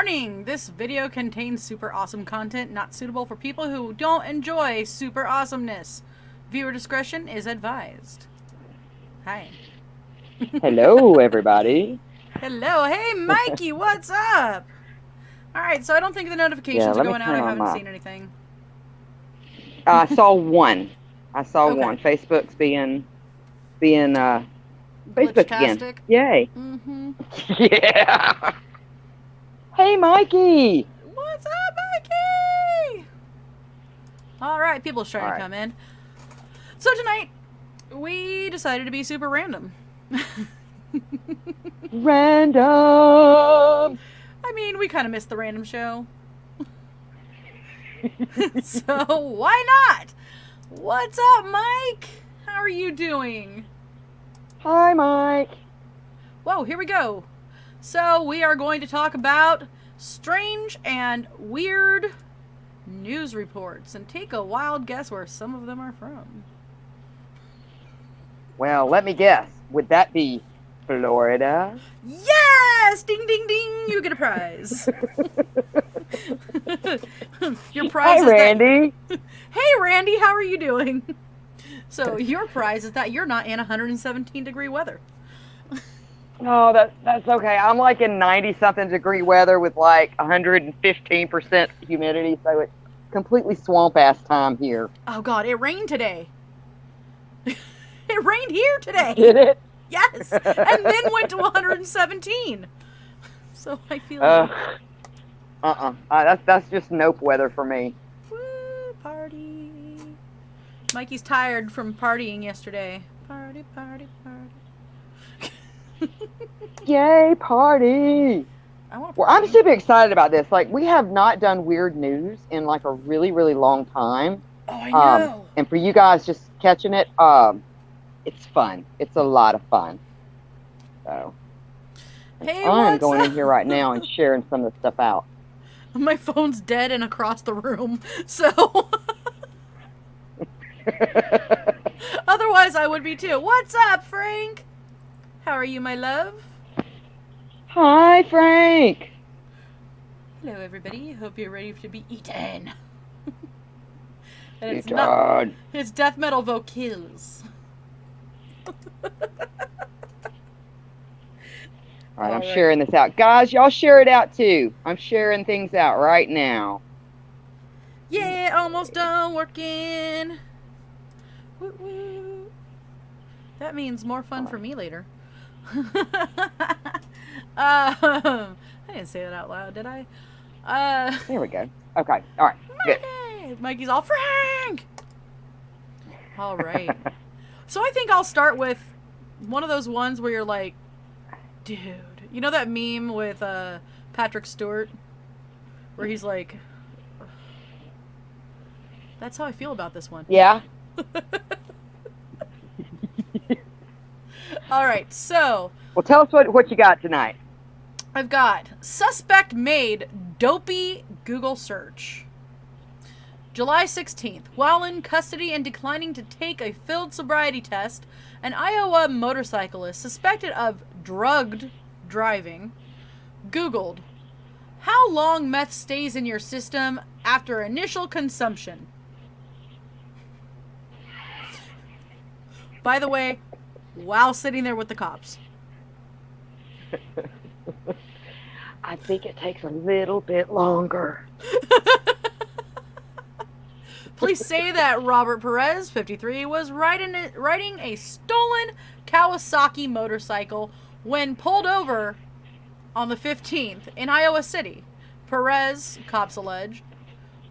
Warning! This video contains super awesome content not suitable for people who don't enjoy super awesomeness. Viewer discretion is advised. Hi. Hello, everybody. Hello. Hey, Mikey, what's up? Alright, so I don't think the notifications are going out. I haven't seen anything. I saw one. Okay. One. Facebook's being Facebook again. Yay. Mm-hmm. Yeah. Hey, Mikey. What's up, Mikey? Alright, people are starting to come in. So tonight, we decided to be super random. Random. I mean, we kind of missed the random show. So, why not? What's up, Mike? How are you doing? Hi, Mike. Whoa, here we go. So, we are going to talk about strange and weird news reports and take a wild guess where some of them are from. Well, let me guess. Would that be Florida? Yes! Ding, ding, ding! You get a prize. Your prize is Randy. Hey, Randy, how are you doing? So, your prize is that you're not in 117-degree weather. Oh, that's okay. I'm like in 90-something degree weather with like 115% humidity, so it's completely swamp-ass time here. Oh, God, it rained today. It rained here today. Did it? Yes, and then went to 117. So I feel that's just nope weather for me. Woo, party. Mikey's tired from partying yesterday. Party, party, party. Yay, party! Well, I'm super excited about this. Like, we have not done weird news in like a really, really long time. Oh, I know. And for you guys just catching it, it's fun. It's a lot of fun. So, hey, I'm going in here right now and sharing some of the stuff out. My phone's dead and across the room, so otherwise I would be too. What's up, Frank? How are you, my love? Hi, Frank. Hello, everybody. Hope you're ready to be eaten. And it's death metal vocals. All right, I'm sharing this out. Guys, y'all share it out too. I'm sharing things out right now. Yeah, almost done working. Woo woo. That means more fun for me later. I didn't say that out loud, did I? There we go. Okay, all right, good. Mikey's all Frank. All right. So I think I'll start with one of those ones where you're like, dude, you know that meme with Patrick Stewart where he's like, that's how I feel about this one. Yeah. All right, so. Well, tell us what you got tonight. I've got suspect made dopey Google search. July 16th, while in custody and declining to take a field sobriety test, an Iowa motorcyclist suspected of drugged driving Googled, how long meth stays in your system after initial consumption. By the way, while sitting there with the cops. I think it takes a little bit longer. Police say that Robert Perez, 53, was riding a stolen Kawasaki motorcycle when pulled over on the 15th in Iowa City. Perez, cops allege,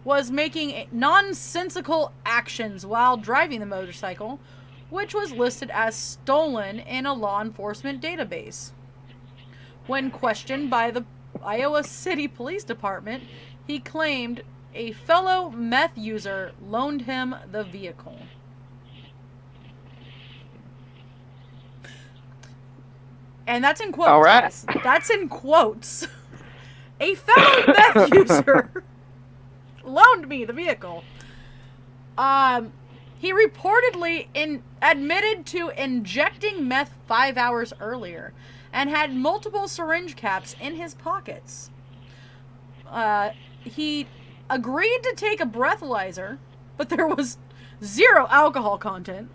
was making nonsensical actions while driving the motorcycle, which was listed as stolen in a law enforcement database. When questioned by the Iowa City Police Department, he claimed a fellow meth user loaned him the vehicle. And that's in quotes. All right. Guys. That's in quotes. A fellow meth user loaned me the vehicle. He reportedly admitted to injecting meth 5 hours earlier and had multiple syringe caps in his pockets. He agreed to take a breathalyzer, but there was 0 alcohol content.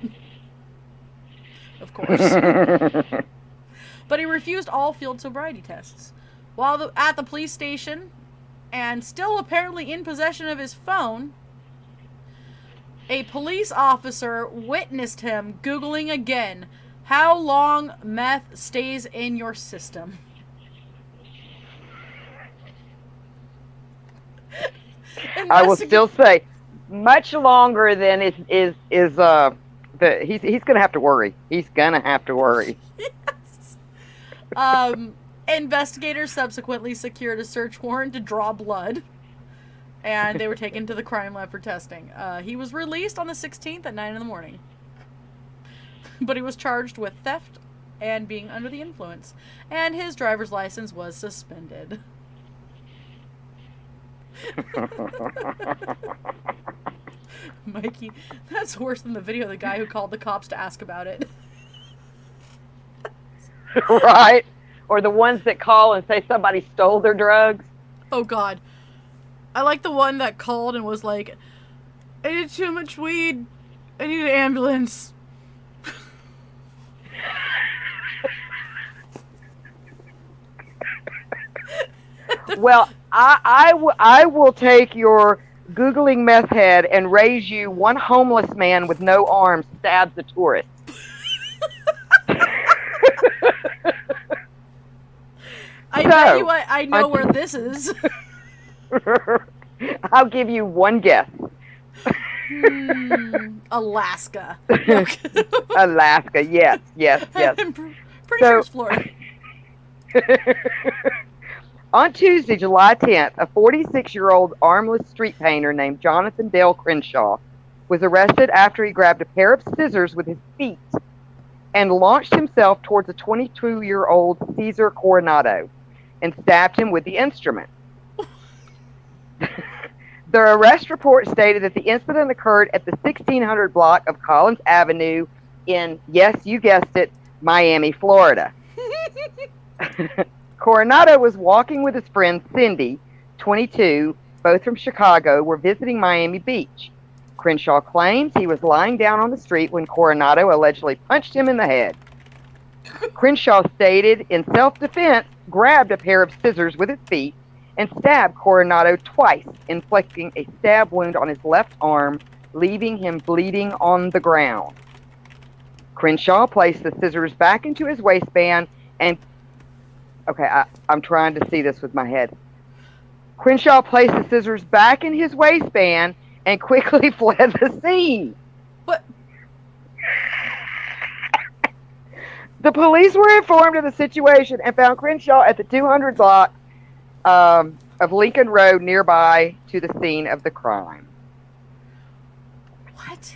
Of course. But he refused all field sobriety tests. While at the police station, and still apparently in possession of his phone, a police officer witnessed him Googling again how long meth stays in your system. I will still say, much longer than he's gonna have to worry. He's gonna have to worry. Yes. Investigators subsequently secured a search warrant to draw blood, and they were taken to the crime lab for testing. He was released on the 16th at 9 in the morning, but he was charged with theft and being under the influence, and his driver's license was suspended. Mikey, that's worse than the video of the guy who called the cops to ask about it. Right? Or the ones that call and say somebody stole their drugs. Oh, God. I like the one that called and was like, I did too much weed. I need an ambulance. Well, I will take your Googling meth head and raise you one homeless man with no arms stabs a tourist. I bet you what, I know where this is. I'll give you one guess. Alaska. Alaska, yes. I'm pretty sure it's Florida. On Tuesday, July 10th, a 46-year-old armless street painter named Jonathan Dale Crenshaw was arrested after he grabbed a pair of scissors with his feet and launched himself towards a 22-year-old Cesar Coronado and stabbed him with the instrument. The arrest report stated that the incident occurred at the 1600 block of Collins Avenue in, yes, you guessed it, Miami, Florida. Coronado was walking with his friend Cindy, 22, both from Chicago, were visiting Miami Beach. Crenshaw claims he was lying down on the street when Coronado allegedly punched him in the head. Crenshaw stated, in self-defense, grabbed a pair of scissors with his feet and stabbed Coronado twice, inflicting a stab wound on his left arm, leaving him bleeding on the ground. Crenshaw placed the scissors back into his waistband and... Okay, I'm trying to see this with my head. Crenshaw placed the scissors back in his waistband and quickly fled the scene. What? The police were informed of the situation and found Crenshaw at the 200 block of Lincoln Road nearby to the scene of the crime. What?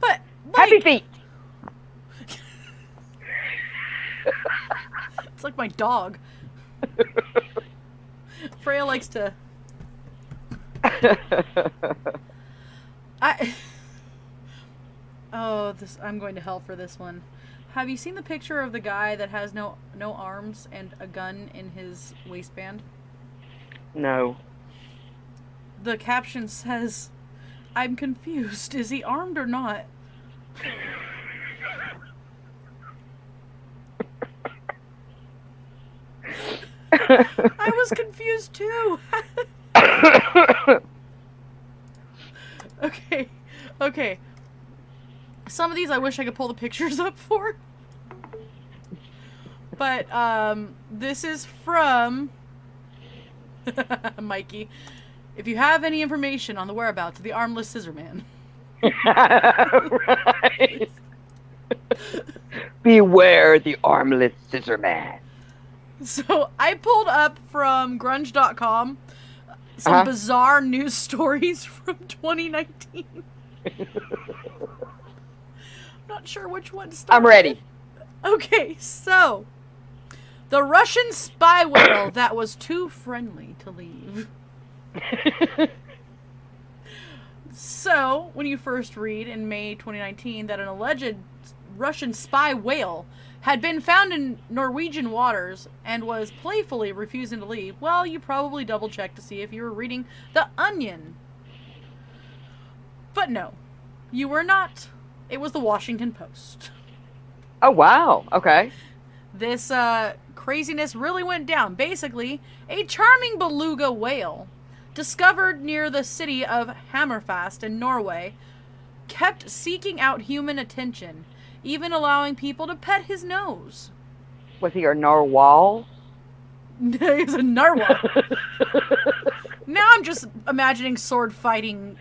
But Happy feet. It's like my dog. Freya likes to... I'm going to hell for this one. Have you seen the picture of the guy that has no arms and a gun in his waistband? No. The caption says, I'm confused. Is he armed or not? I was confused too. Okay. Some of these I wish I could pull the pictures up for. But this is from Mikey. If you have any information on the whereabouts of the armless scissor man. Right. Beware the armless scissor man. So I pulled up from grunge.com some bizarre news stories from 2019. I'm not sure which one to start. I'm ready. Okay, so the Russian spy whale that was too friendly to leave. So, when you first read in May 2019 that an alleged Russian spy whale had been found in Norwegian waters and was playfully refusing to leave, well, you probably double-checked to see if you were reading The Onion. But no, you were not. It was the Washington Post. Oh, wow. Okay. This craziness really went down. Basically, a charming beluga whale discovered near the city of Hammerfast in Norway kept seeking out human attention, even allowing people to pet his nose. Was he a narwhal? He's a narwhal. Now I'm just imagining sword-fighting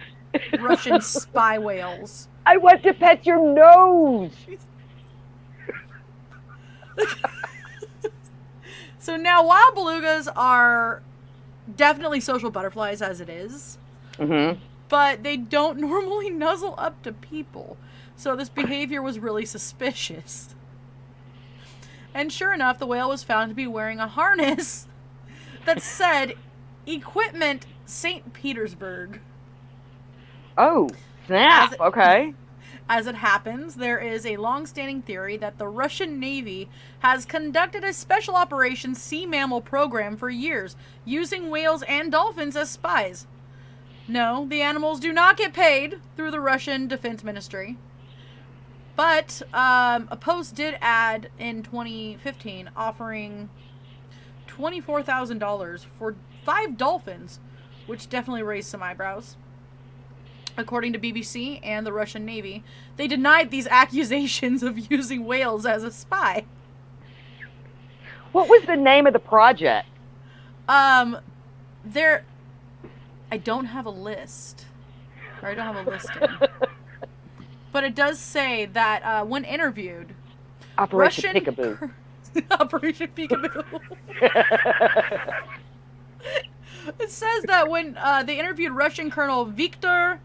Russian spy whales. I want to pet your nose. So now, wild belugas are definitely social butterflies as it is, but they don't normally nuzzle up to people. So this behavior was really suspicious. And sure enough, the whale was found to be wearing a harness that said, "Equipment St. Petersburg." Oh, snap. Okay. As it happens, there is a long-standing theory that the Russian Navy has conducted a special operations sea mammal program for years, using whales and dolphins as spies. No, the animals do not get paid through the Russian Defense Ministry. But a post did add in 2015 offering $24,000 for 5 dolphins, which definitely raised some eyebrows. According to BBC and the Russian Navy, they denied these accusations of using whales as a spy. What was the name of the project? I don't have a list. Or I don't have a listing. But it does say that when interviewed, Operation Peekaboo. Operation Peekaboo. It says that when they interviewed Russian Colonel Viktor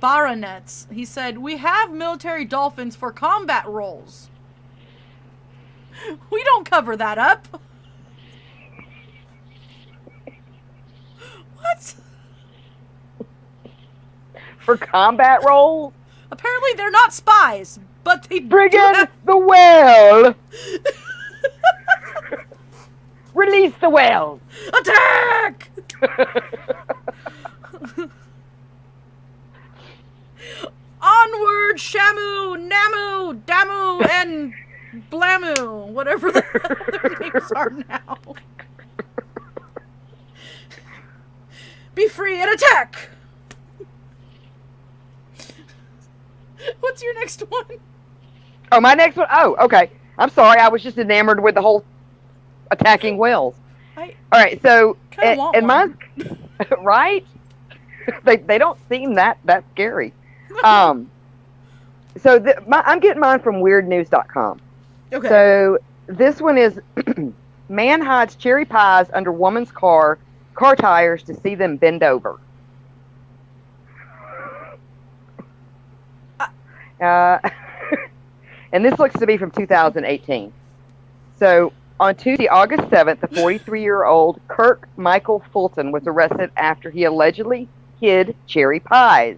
Baranets, he said, "We have military dolphins for combat roles. We don't cover that up." What? For combat roles? Apparently they're not spies, but they Bring do in have... the whale! Release the whales! Attack! Onward, Shamu, Namu, Damu, and Blamu, whatever their names are now. Be free and attack! What's your next one? Oh, my next one? Oh, okay. I'm sorry. I was just enamored with the whole attacking whales. All right, so and mine, right? They don't seem that scary. So I'm getting mine from weirdnews.com. Okay. So this one is man hides cherry pies under woman's car tires to see them bend over. And this looks to be from 2018. So on Tuesday, August 7th, the 43-year-old Kirk Michael Fulton was arrested after he allegedly hid cherry pies,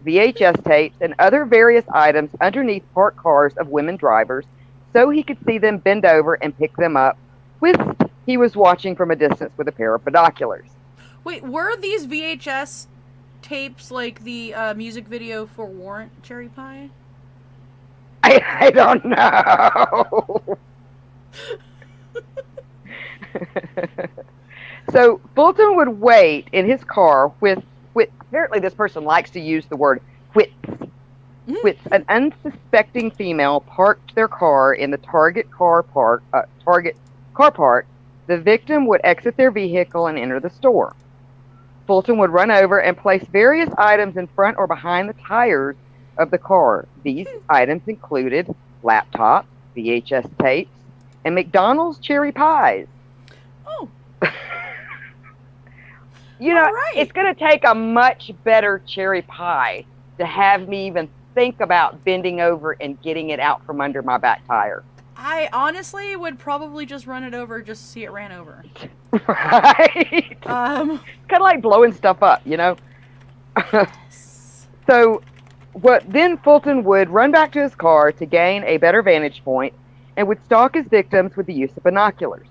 VHS tapes, and other various items underneath parked cars of women drivers so he could see them bend over and pick them up whilst he was watching from a distance with a pair of binoculars. Wait, were these VHS tapes like the music video for Warrant Cherry Pie? I don't know. So Fulton would wait in his car with apparently this person likes to use the word whips. With an unsuspecting female parked their car in the Target car park. The victim would exit their vehicle and enter the store. Fulton would run over and place various items in front or behind the tires of the car. These items included laptops, VHS tapes, and McDonald's cherry pies. Oh. You know, It's going to take a much better cherry pie to have me even think about bending over and getting it out from under my back tire. I honestly would probably just run it over just to see it ran over. Right? Kind of like blowing stuff up, you know? So then Fulton would run back to his car to gain a better vantage point and would stalk his victims with the use of binoculars.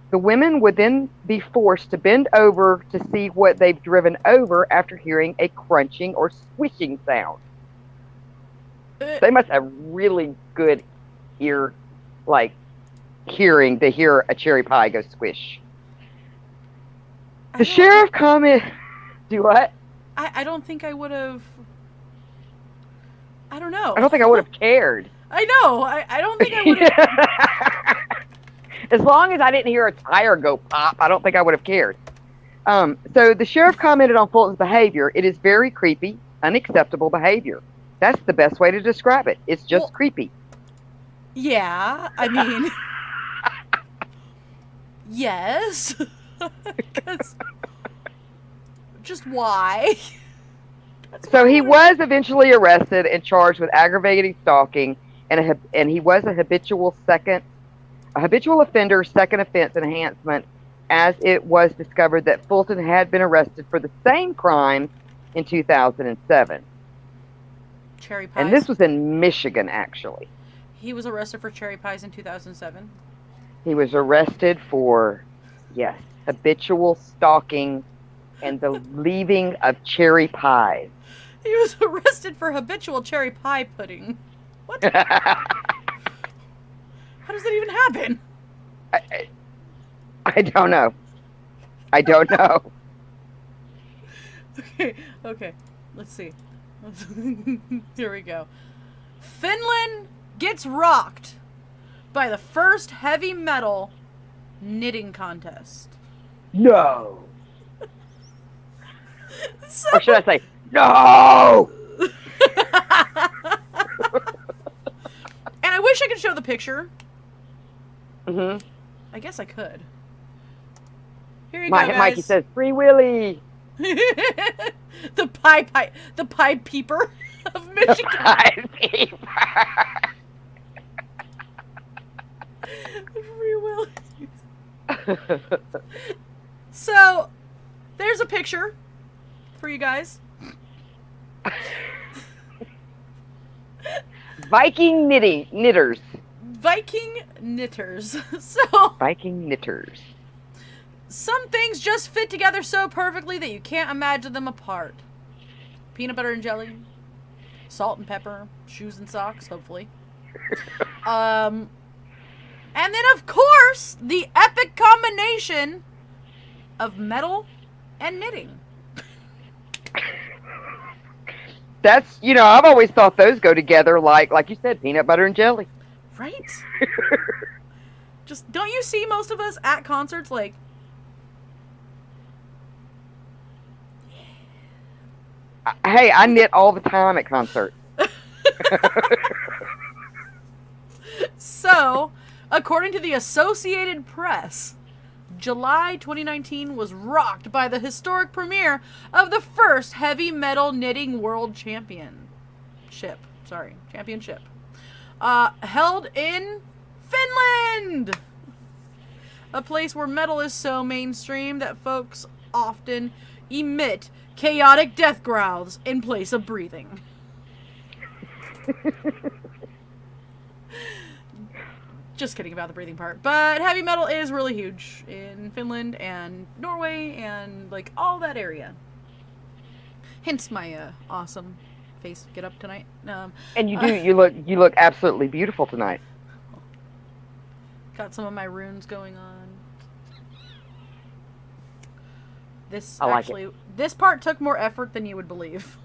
The women would then be forced to bend over to see what they've driven over after hearing a crunching or squishing sound. They must have really good ear, like, hearing to hear a cherry pie go squish. The sheriff commented, do what? I don't think I would have. I don't know. I don't think I would have cared. I know. I don't think I would have. As long as I didn't hear a tire go pop, I don't think I would have cared. So the sheriff commented on Fulton's behavior. It is very creepy, unacceptable behavior. That's the best way to describe it. It's just creepy. Yeah, I mean, yes. 'Cause just why? So he was eventually arrested and charged with aggravated stalking, and he was a habitual offender, second offense enhancement, as it was discovered that Fulton had been arrested for the same crime in 2007. Cherry pies. And this was in Michigan, actually. He was arrested for cherry pies in 2007. He was arrested for, yes, habitual stalking and the leaving of cherry pies. He was arrested for habitual cherry pie pudding. What? How does that even happen? I don't know. I don't know. Okay. Let's see. Here we go. Finland gets rocked by the first heavy metal knitting contest. No. So, or should I say, no! And I wish I could show the picture. Mm-hmm. I guess I could. Here you go, guys. Mikey says, Free Willy. the Pied Peeper of Michigan. The Pied Peeper. Free Willy. So, there's a picture for you guys. Viking knitters. Viking knitters. So, Viking knitters. some things just fit together so perfectly that you can't imagine them apart. Peanut butter and jelly, salt and pepper, shoes and socks, hopefully. And then, of course, the epic combination of metal and knitting. That's, I've always thought those go together like you said, peanut butter and jelly. Right? Just, don't you see most of us at concerts like, Hey, I knit all the time at concerts. So, according to the Associated Press, July 2019 was rocked by the historic premiere of the first heavy metal knitting world championship. Held in Finland! A place where metal is so mainstream that folks often emit chaotic death growls in place of breathing. Just kidding about the breathing part. But heavy metal is really huge in Finland and Norway and like all that area. Hence my awesome face get up tonight. And you look absolutely beautiful tonight. Got some of my runes going on. This I like it. This part took more effort than you would believe.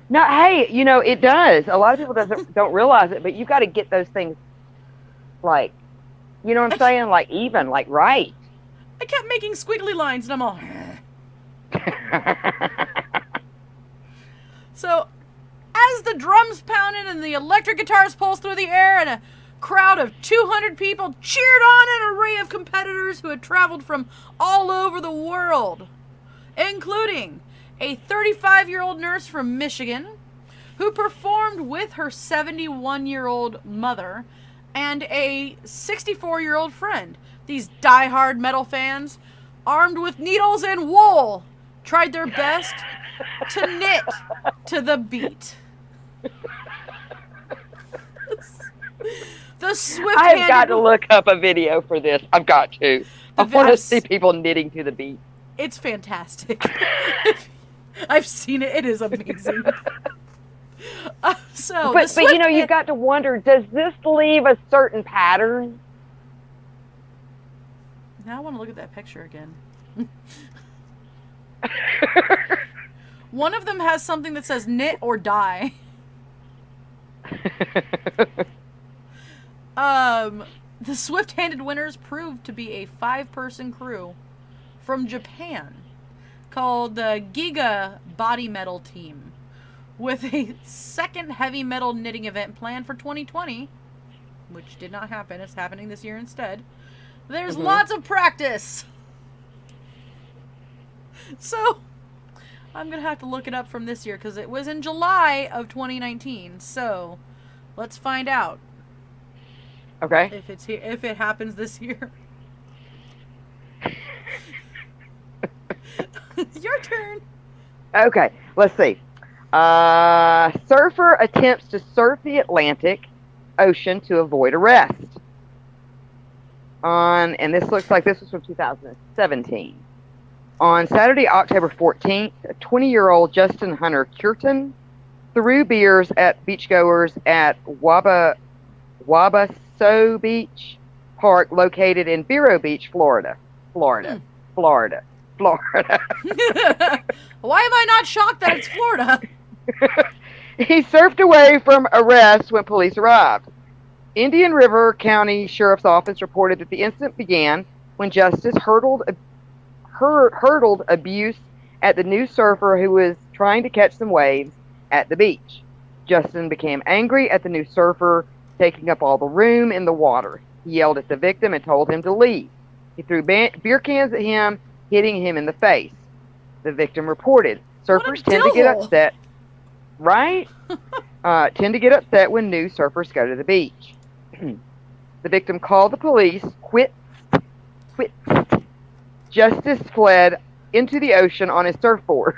No, hey, it does. A lot of people don't realize it, but you got to get those things, like, you know what I'm saying? Like, even, like, right. I kept making squiggly lines, and I'm all... So, as the drums pounded and the electric guitars pulsed through the air and a crowd of 200 people cheered on an array of competitors who had traveled from all over the world, including a 35-year-old nurse from Michigan who performed with her 71-year-old mother and a 64-year-old friend. These die-hard metal fans, armed with needles and wool, tried their best to knit to the beat. The swift I've got to look up a video for this. I've got to. I want to see people knitting to the beat. It's fantastic. I've seen it. It is amazing. But you know, you've got to wonder, does this leave a certain pattern? Now I want to look at that picture again. One of them has something that says knit or die. The swift-handed winners proved to be a 5-person crew from Japan called the Giga Body Metal Team, with a second heavy metal knitting event planned for 2020, which did not happen. It's happening this year instead. There's lots of practice. So, I'm going to have to look it up from this year because it was in July of 2019. So, let's find out. Okay. If it happens this year. Your turn. Okay, let's see. Surfer attempts to surf the Atlantic Ocean to avoid arrest. And this looks like this was from 2017. On Saturday, October 14th, 20-year-old Justin Hunter Curtin threw beers at beachgoers at Wabasso Beach Park, located in Vero Beach, Florida. Florida. Why am I not shocked that it's Florida? He surfed away from arrest when police arrived. Indian River County Sheriff's Office reported that the incident began when Justice hurled abuse at the new surfer who was trying to catch some waves at the beach. Justin became angry at the new surfer taking up all the room in the water. He yelled at the victim and told him to leave. He threw beer cans at him, hitting him in the face. The victim reported, surfers tend to get upset, right? Tend to get upset when new surfers go to the beach. The victim called the police, quit. Justice fled into the ocean on his surfboard.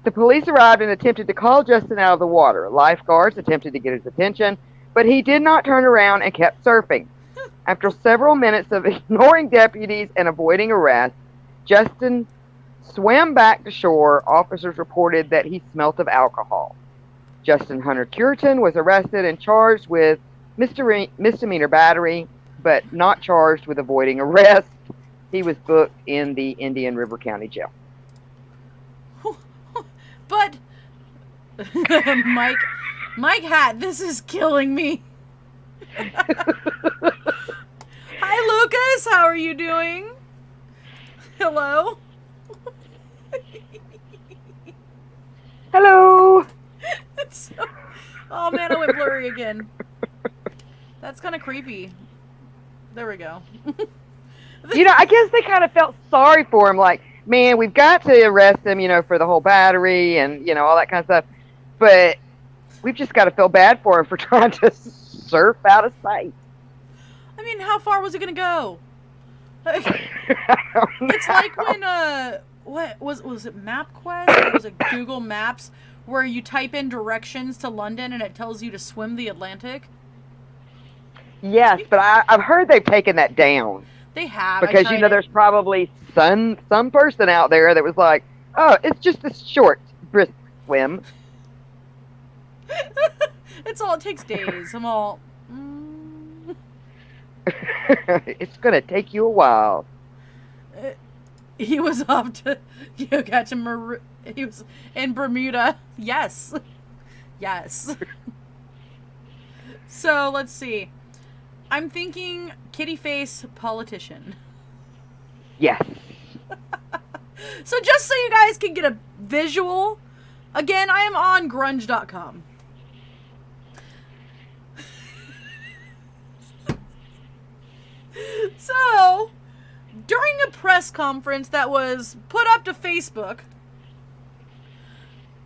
The police arrived and attempted to call Justin out of the water. Lifeguards attempted to get his attention, but he did not turn around and kept surfing. After several minutes of ignoring deputies and avoiding arrest, Justin swam back to shore. Officers reported that he smelt of alcohol. Justin Hunter Curtin was arrested and charged with misdemeanor battery, but not charged with avoiding arrest. He was booked in the Indian River County Jail. But, Mike Hat, this is killing me. Hi, Lucas. How are you doing? Hello? Hello. Oh, man, I went blurry again. That's kind of creepy. There we go. You know, I guess they kind of felt sorry for him. Like, man, we've got to arrest him, you know, for the whole battery and, you know, all that kind of stuff. But we've just got to feel bad for him for trying to surf out of sight. I mean, how far was it going to go? It's like when, what was it MapQuest or was it Google Maps where you type in directions to London and it tells you to swim the Atlantic? Yes, but I've heard they've taken that down. They have. Because, you know, there's probably some person out there that was like, oh, it's just a short, brisk swim. It's all, it takes days. I'm all, It's going to take you a while. He was off to, catch him, he was in Bermuda. Yes. Yes. So, let's see. I'm thinking kitty face politician. Yes. So just so you guys can get a visual, again, I am on grunge.com. So, during a press conference that was put up to Facebook,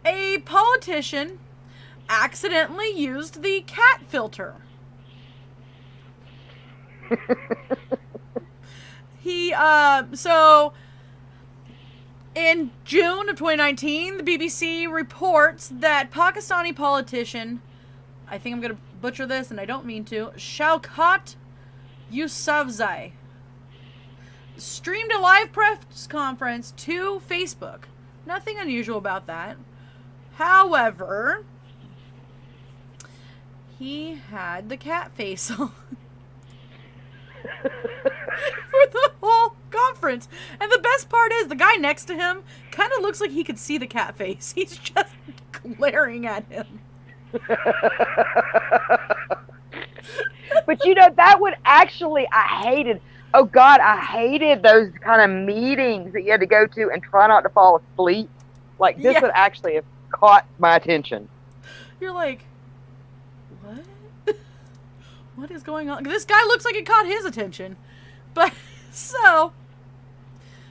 a politician accidentally used the cat filter. So in June of 2019, the BBC reports that Pakistani politician, I think I'm going to butcher this, and I don't mean to. Shaukat Yousafzai streamed a live press conference to Facebook. Nothing unusual about that. However, he had the cat face on for the whole conference. And the best part is the guy next to him kind of looks like he could see the cat face. He's just glaring at him. But that would actually, oh God, I hated those kind of meetings that you had to go to and try not to fall asleep. Like, this would actually have caught my attention. You're like, what? What is going on? This guy looks like it caught his attention. But, so,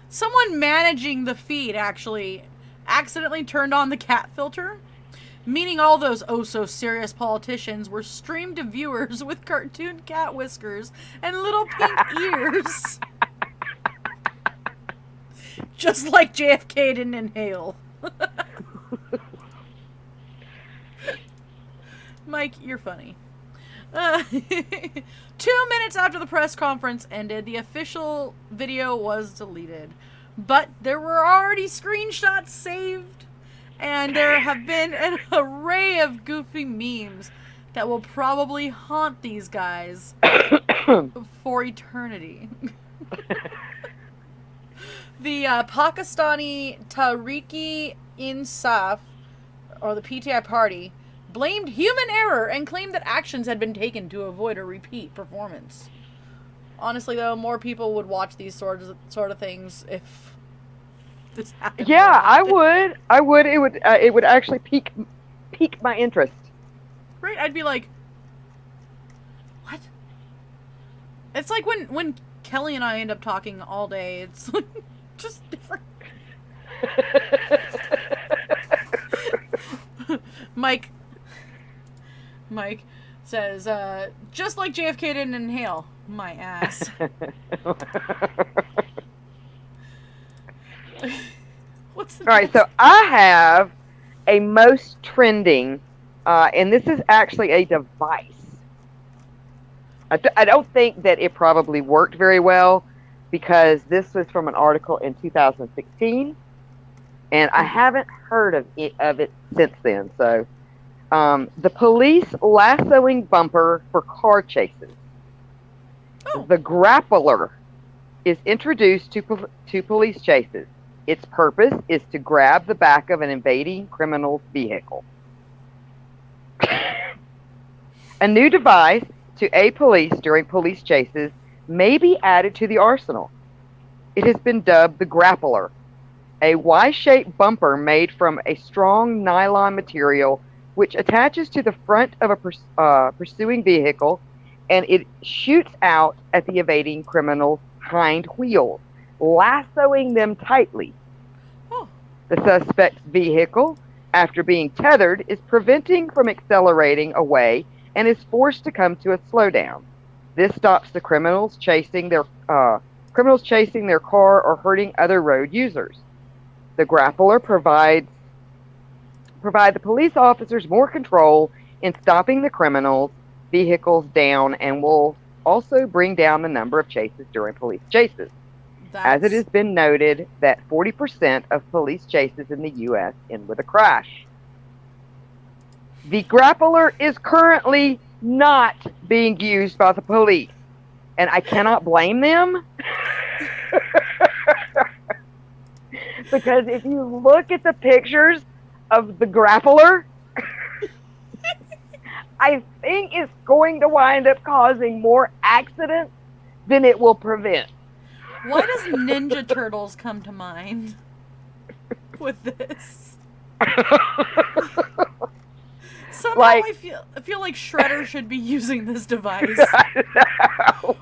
someone managing the feed actually accidentally turned on the cat filter, meaning all those oh-so-serious politicians were streamed to viewers with cartoon cat whiskers and little pink ears. Just like JFK didn't inhale. Mike, you're funny. 2 minutes after the press conference ended, the official video was deleted. But there were already screenshots saved, and there have been an array of goofy memes that will probably haunt these guys for eternity. The Pakistani Tehreek-e-Insaf, or the PTI party, blamed human error and claimed that actions had been taken to avoid a repeat performance. Honestly, though, more people would watch these sort of things if this happened. Yeah, I would. It would actually pique my interest. Right? I'd be like, what? It's like when Kelly and I end up talking all day. It's like just different. Mike says, just like JFK didn't inhale. My ass. What's the Alright, so I have a most trending, and this is actually a device. I don't think that it probably worked very well, because this was from an article in 2016, and I haven't heard of it since then. So, the police lassoing bumper for car chases. Oh. The grappler is introduced to police chases. Its purpose is to grab the back of an invading criminal's vehicle. A new device to aid police during police chases may be added to the arsenal. It has been dubbed the grappler, a Y-shaped bumper made from a strong nylon material which attaches to the front of a pursuing vehicle, and it shoots out at the evading criminal's hind wheels, lassoing them tightly. Oh. The suspect's vehicle, after being tethered, is preventing from accelerating away and is forced to come to a slowdown. This stops the criminals chasing their car or hurting other road users. The grappler provide the police officers more control in stopping the criminals' vehicles down, and will also bring down the number of chases during police chases. As it has been noted that 40% of police chases in the U.S. end with a crash. The grappler is currently not being used by the police, and I cannot blame them. Because if you look at the pictures of the grappler, I think it's going to wind up causing more accidents than it will prevent. Why does Ninja Turtles come to mind with this? Somehow I feel like Shredder should be using this device.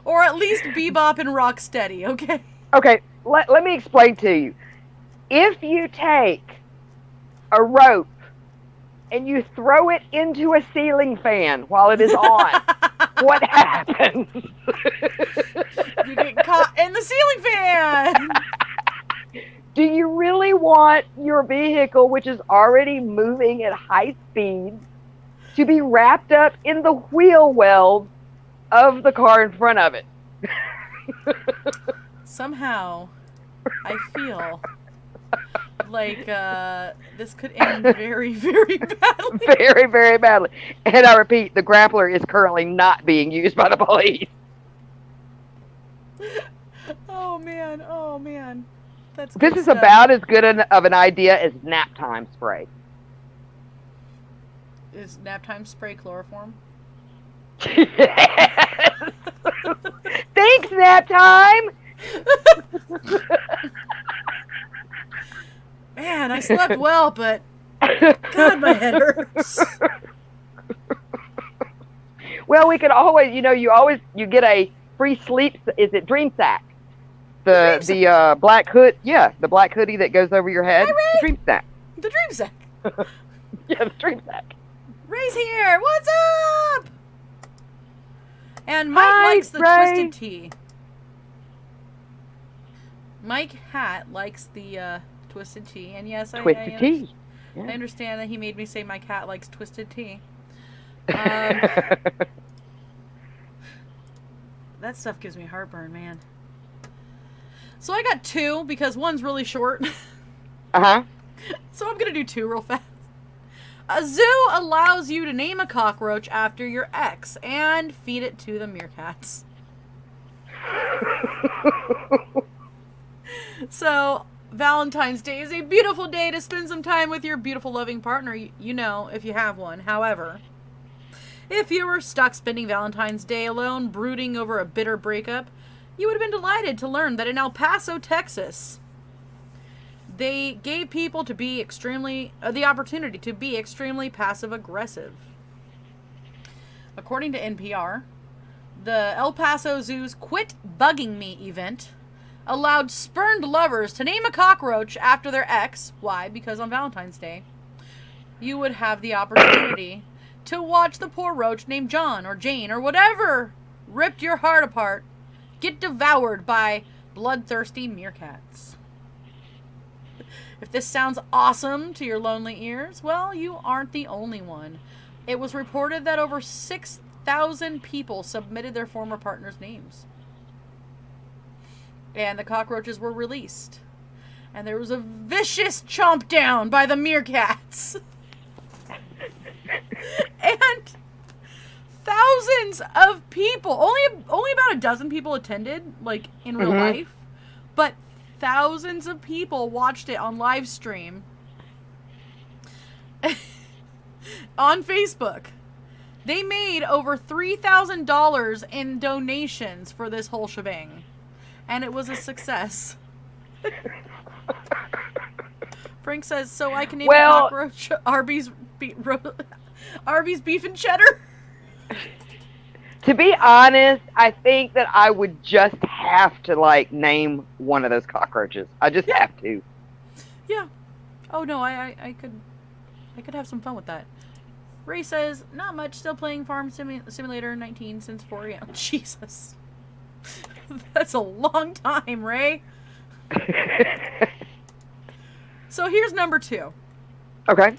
Or at least Bebop and Rocksteady, okay? Okay, let me explain to you. If you take a rope and you throw it into a ceiling fan while it is on, what happens? You get caught in the ceiling fan! Do you really want your vehicle, which is already moving at high speed, to be wrapped up in the wheel wells of the car in front of it. Somehow, I feel like this could end very, very badly. Very, very badly. And I repeat, the grappler is currently not being used by the police. Oh man. That's This good is stuff. about as good of an idea as nap time spray. Is nap time spray chloroform? Yes. Thanks, nap time. Man, I slept well, but God, my head hurts. Well, we could always, you get a free sleep. Is it Dream Sack? The black hood, the black hoodie that goes over your head. Hi, Ray. The Dream Sack. The dream sack. Yeah, the Dream Sack. Ray's here. What's up? And Mike Hi, likes the Ray. twisted tea. Mike Hat likes the twisted tea, and yes, Twisted tea. I understand that he made me say Mike Hat likes twisted tea. That stuff gives me heartburn, man. So I got two because one's really short. Uh-huh. So I'm gonna do two real fast. A zoo allows you to name a cockroach after your ex and feed it to the meerkats. So Valentine's Day is a beautiful day to spend some time with your beautiful loving partner, you know, if you have one. However, if you were stuck spending Valentine's Day alone brooding over a bitter breakup, you would have been delighted to learn that in El Paso, Texas, they gave people to be the opportunity to be extremely passive-aggressive. According to NPR, the El Paso Zoo's Quit Bugging Me event allowed spurned lovers to name a cockroach after their ex. Why? Because on Valentine's Day, you would have the opportunity to watch the poor roach named John or Jane or whatever ripped your heart apart get devoured by bloodthirsty meerkats. If this sounds awesome to your lonely ears, well, you aren't the only one. It was reported that over 6,000 people submitted their former partner's names. And the cockroaches were released. And there was a vicious chomp down by the meerkats. And thousands of people, only about a dozen people attended, like in real life, but thousands of people watched it on live stream on Facebook. They made over $3,000 in donations for this whole shebang, and it was a success. Frank says, so I can name a cockroach Arby's beef and cheddar. To be honest, I think that I would just have to name one of those cockroaches. I just have to. Yeah. Oh no, I could have some fun with that. Ray says, not much, still playing Farm Simulator 19 since 4 a.m. Jesus. That's a long time, Ray. So here's number 2. Okay.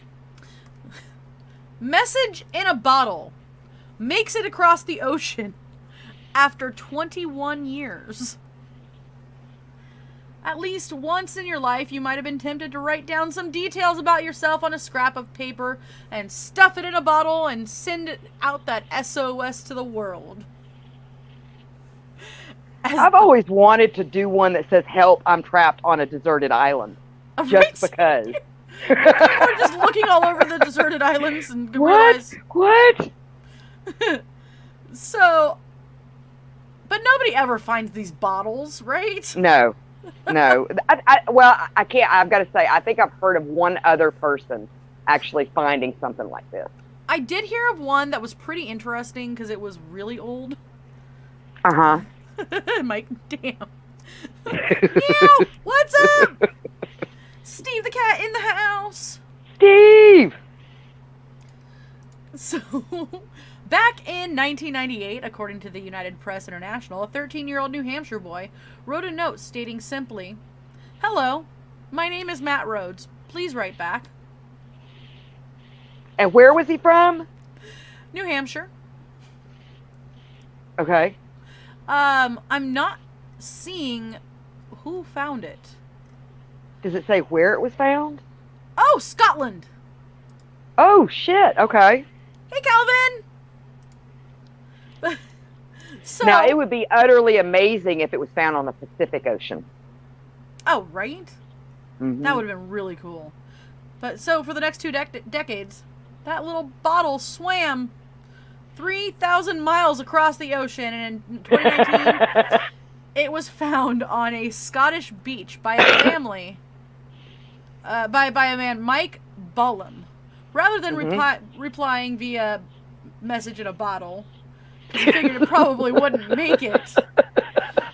Message in a bottle makes it across the ocean after 21 years. At least once in your life, you might have been tempted to write down some details about yourself on a scrap of paper and stuff it in a bottle and send it out that SOS to the world. I've always wanted to do one that says, help, I'm trapped on a deserted island. Just because. People are just looking all over the deserted islands and realize... What? So, but nobody ever finds these bottles, right? No. I can't. I've got to say, I think I've heard of one other person actually finding something like this. I did hear of one that was pretty interesting because it was really old. Uh-huh. Mike, damn. Meow, what's up? Steve the cat in the house. Steve! So, back in 1998, according to the United Press International, a 13-year-old New Hampshire boy wrote a note stating simply, "Hello, my name is Matt Rhodes. Please write back." And where was he from? New Hampshire. Okay. I'm not seeing who found it. Does it say where it was found? Oh, Scotland. Oh, shit. Okay. Hey, Calvin. So, Now, it would be utterly amazing if it was found on the Pacific Ocean. oh, right? Mhm. That would have been really cool. But so for the next 2 decades, that little bottle swam 3,000 miles across the ocean, and in 2019, it was found on a Scottish beach by a family, by a man, Mike Bullum. Rather than replying via message in a bottle, because he figured it probably wouldn't make it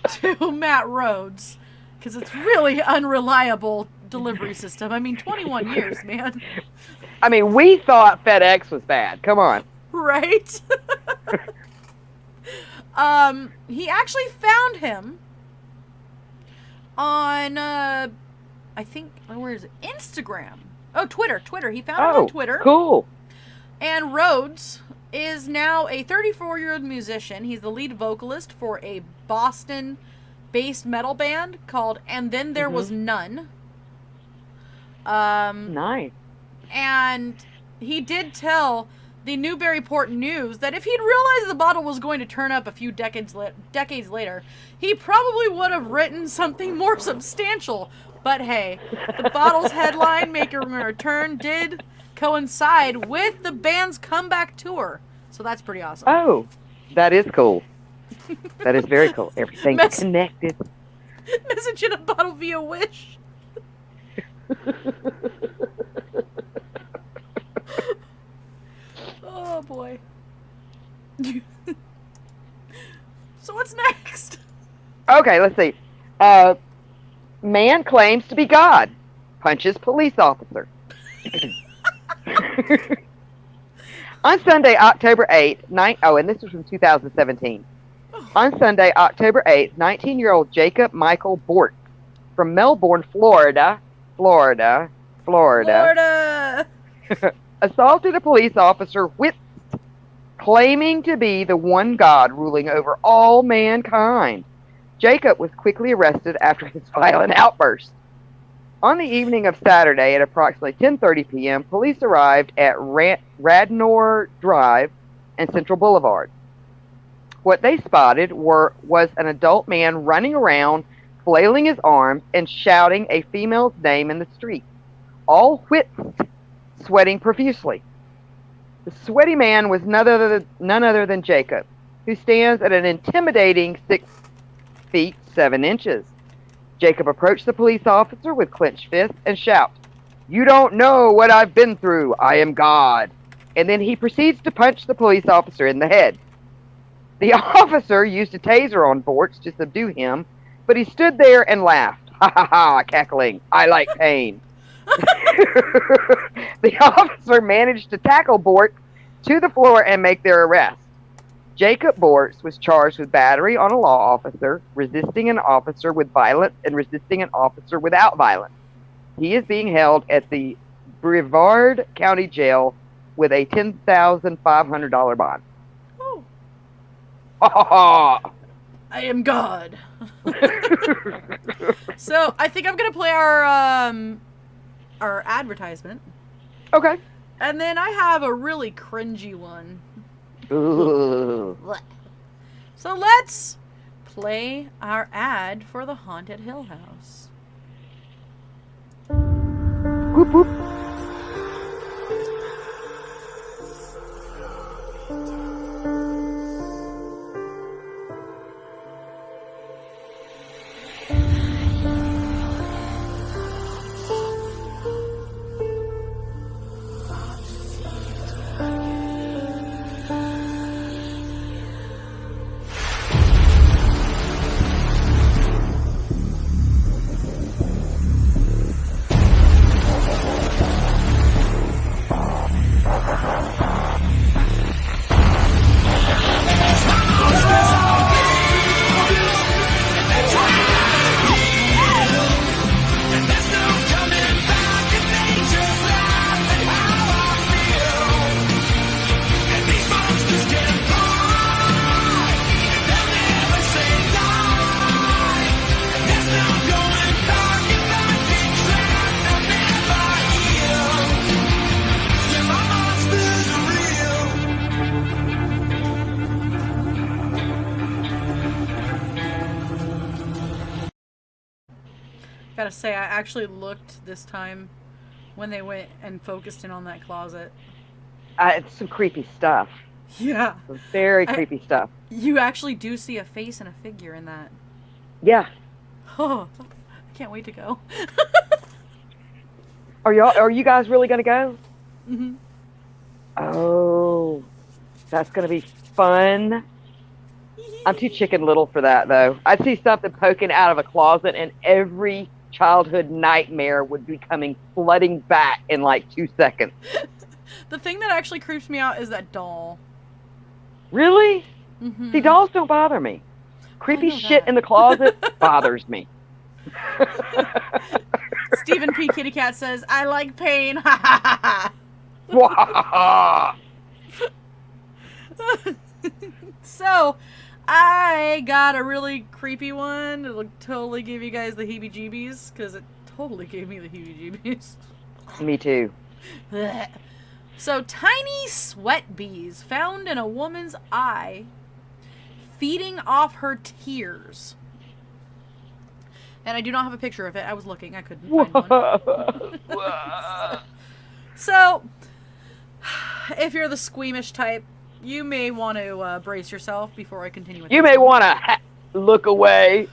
to Matt Rhodes, because it's really unreliable delivery system. I mean, 21 years, man. I mean, we thought FedEx was bad. Come on. Right? He actually found him on, I think, where is it? Instagram. Oh, Twitter. He found him on Twitter. Cool. And Rhodes is now a 34-year-old musician. He's the lead vocalist for a Boston-based metal band called And Then There Was None. Nice. And he did tell the Newburyport News that if he'd realized the bottle was going to turn up a few decades later, he probably would have written something more substantial. But hey, the bottle's headline, Making a Return, did coincide with the band's comeback tour. So that's pretty awesome. Oh, that is cool. That is very cool. Everything's connected. Message in a bottle via Wish. Oh boy. So what's next? Okay, let's see. Man claims to be God. Punches police officer. On Sunday, October 8th, and this was from 2017. On Sunday, October 8th, 19-year-old Jacob Michael Bort from Melbourne, Florida, assaulted a police officer with claiming to be the one God ruling over all mankind. Jacob was quickly arrested after his violent outburst. On the evening of Saturday at approximately 10:30 p.m., police arrived at Radnor Drive and Central Boulevard. What they spotted was an adult man running around, flailing his arms, and shouting a female's name in the street, all whipped, sweating profusely. The sweaty man was none other than Jacob, who stands at an intimidating 6 feet 7 inches. Jacob approached the police officer with clenched fists and shouts, "You don't know what I've been through. I am God." And then he proceeds to punch the police officer in the head. The officer used a taser on Bortz to subdue him, but he stood there and laughed, ha ha ha, cackling, "I like pain." The officer managed to tackle Bortz to the floor and make their arrest. Jacob Bortz was charged with battery on a law officer, resisting an officer with violence, and resisting an officer without violence. He is being held at the Brevard County Jail with a $10,500 bond. Oh. I I am God. So I think I'm gonna play our advertisement. Okay. And then I have a really cringy one. Ooh. So let's play our ad for the Haunted Hill House. Whoop, whoop. Gotta say, I actually looked this time when they went and focused in on that closet. It's some creepy stuff. Yeah. Some very creepy stuff. You actually do see a face and a figure in that. Yeah. Oh, I can't wait to go. Are you guys really going to go? Mm-hmm. Oh, that's going to be fun. I'm too chicken little for that, though. I'd see something poking out of a closet, and every childhood nightmare would be coming flooding back in like 2 seconds. The thing that actually creeps me out is that doll. Really? Mm-hmm. See, dolls don't bother me. Creepy shit that. in the closet bothers me. Stephen P. Kitty Cat says, I like pain. Ha ha ha. So, I got a really creepy one. It'll totally give you guys the heebie-jeebies, because it totally gave me the heebie-jeebies. Me too. So, tiny sweat bees found in a woman's eye, feeding off her tears. And I do not have a picture of it. I was looking. I couldn't find one. So, if you're the squeamish type, you may want to brace yourself before I continue with You this may one. want to look away.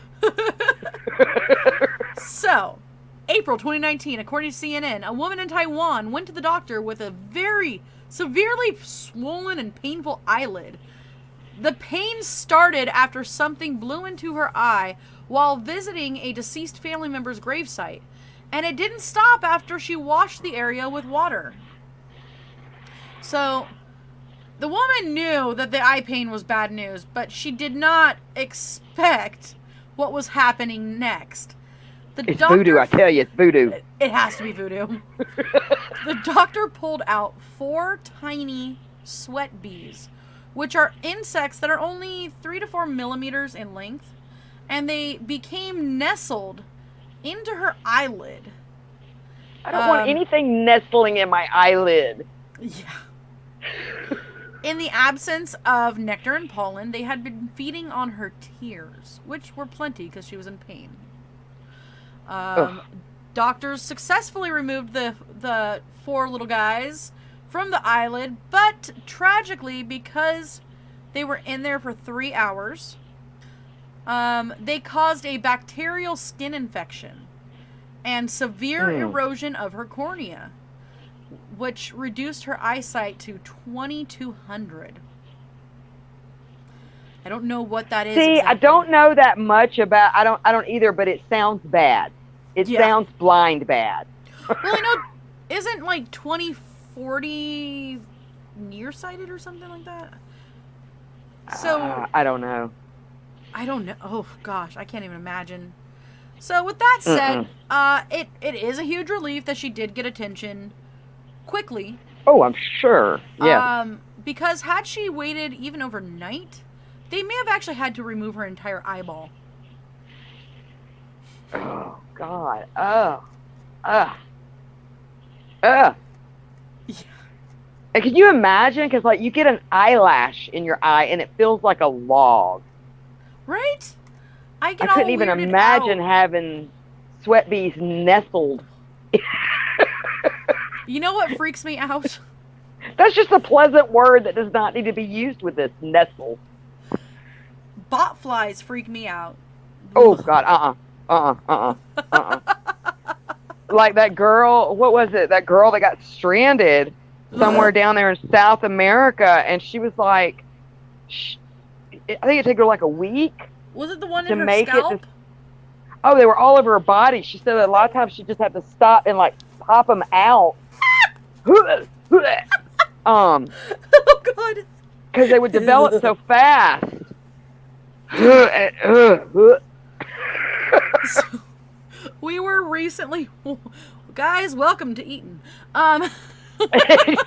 So, April 2019, according to CNN, a woman in Taiwan went to the doctor with a very severely swollen and painful eyelid. The pain started after something blew into her eye while visiting a deceased family member's gravesite, and it didn't stop after she washed the area with water. So, the woman knew that the eye pain was bad news, but she did not expect what was happening next. It's voodoo, I tell you, it's voodoo. It has to be voodoo. The doctor pulled out 4 tiny sweat bees, which are insects that are only 3 to 4 millimeters in length, and they became nestled into her eyelid. I don't want anything nestling in my eyelid. Yeah. In the absence of nectar and pollen, they had been feeding on her tears, which were plenty because she was in pain. Doctors successfully removed the 4 little guys from the eyelid, but tragically, because they were in there for 3 hours, they caused a bacterial skin infection and severe erosion of her cornea, which reduced her eyesight to 2200. I don't know what that is. See, exactly. I don't know that much about. I don't either. But it sounds bad. It sounds blind bad. Well, I know, isn't like 2040 nearsighted or something like that? So I don't know. I don't know. Oh gosh, I can't even imagine. So with that said, it is a huge relief that she did get attention quickly. Oh, I'm sure. Yeah. Because had she waited even overnight, they may have actually had to remove her entire eyeball. Oh God. Yeah. And can you imagine? Because like you get an eyelash in your eye and it feels like a log. Right? I couldn't even imagine having sweat bees nestled. You know what freaks me out? That's just a pleasant word that does not need to be used with this. Nestle. Bot flies freak me out. Oh God. Like that girl. What was it? That girl that got stranded somewhere down there in South America, and she was like, I think it took her like a week. Was it the one in her scalp? Oh, they were all over her body. She said that a lot of times she just had to stop and like pop them out. Oh God! Because they would develop so fast. So, we were recently, guys. Welcome to Eaton. Exactly.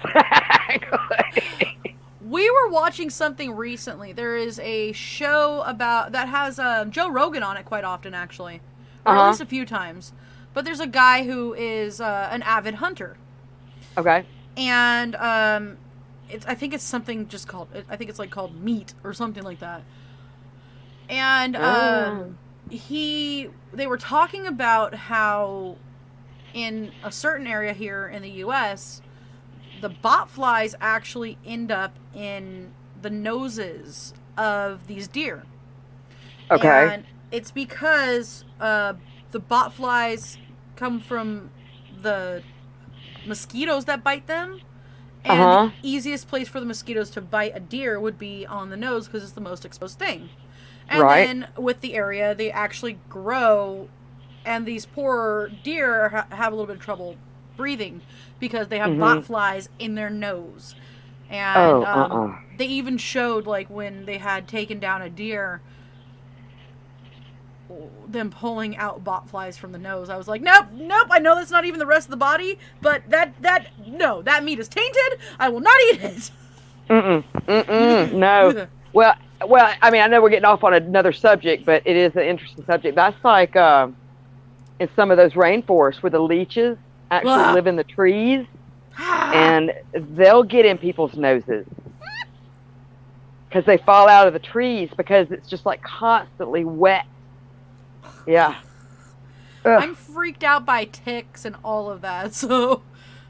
We were watching something recently. There is a show that has Joe Rogan on it quite often, actually, or at least a few times. But there's a guy who is an avid hunter. Okay. And I think it's something just called. I think it's like called Meat or something like that. And they were talking about how in a certain area here in the US, the botflies actually end up in the noses of these deer. Okay. And it's because the botflies come from the mosquitoes that bite them. And the easiest place for the mosquitoes to bite a deer would be on the nose because it's the most exposed thing. And then with the area, they actually grow, and these poor deer have a little bit of trouble breathing because they have botflies in their nose. And they even showed, like, when they had taken down a deer, them pulling out botflies from the nose. I was like, nope, I know that's not even the rest of the body, but that meat is tainted. I will not eat it. No. Well, I mean, I know we're getting off on another subject, but it is an interesting subject. That's like in some of those rainforests where the leeches actually live in the trees, and they'll get in people's noses because they fall out of the trees because it's just like constantly wet. Yeah. Ugh. I'm freaked out by ticks and all of that. So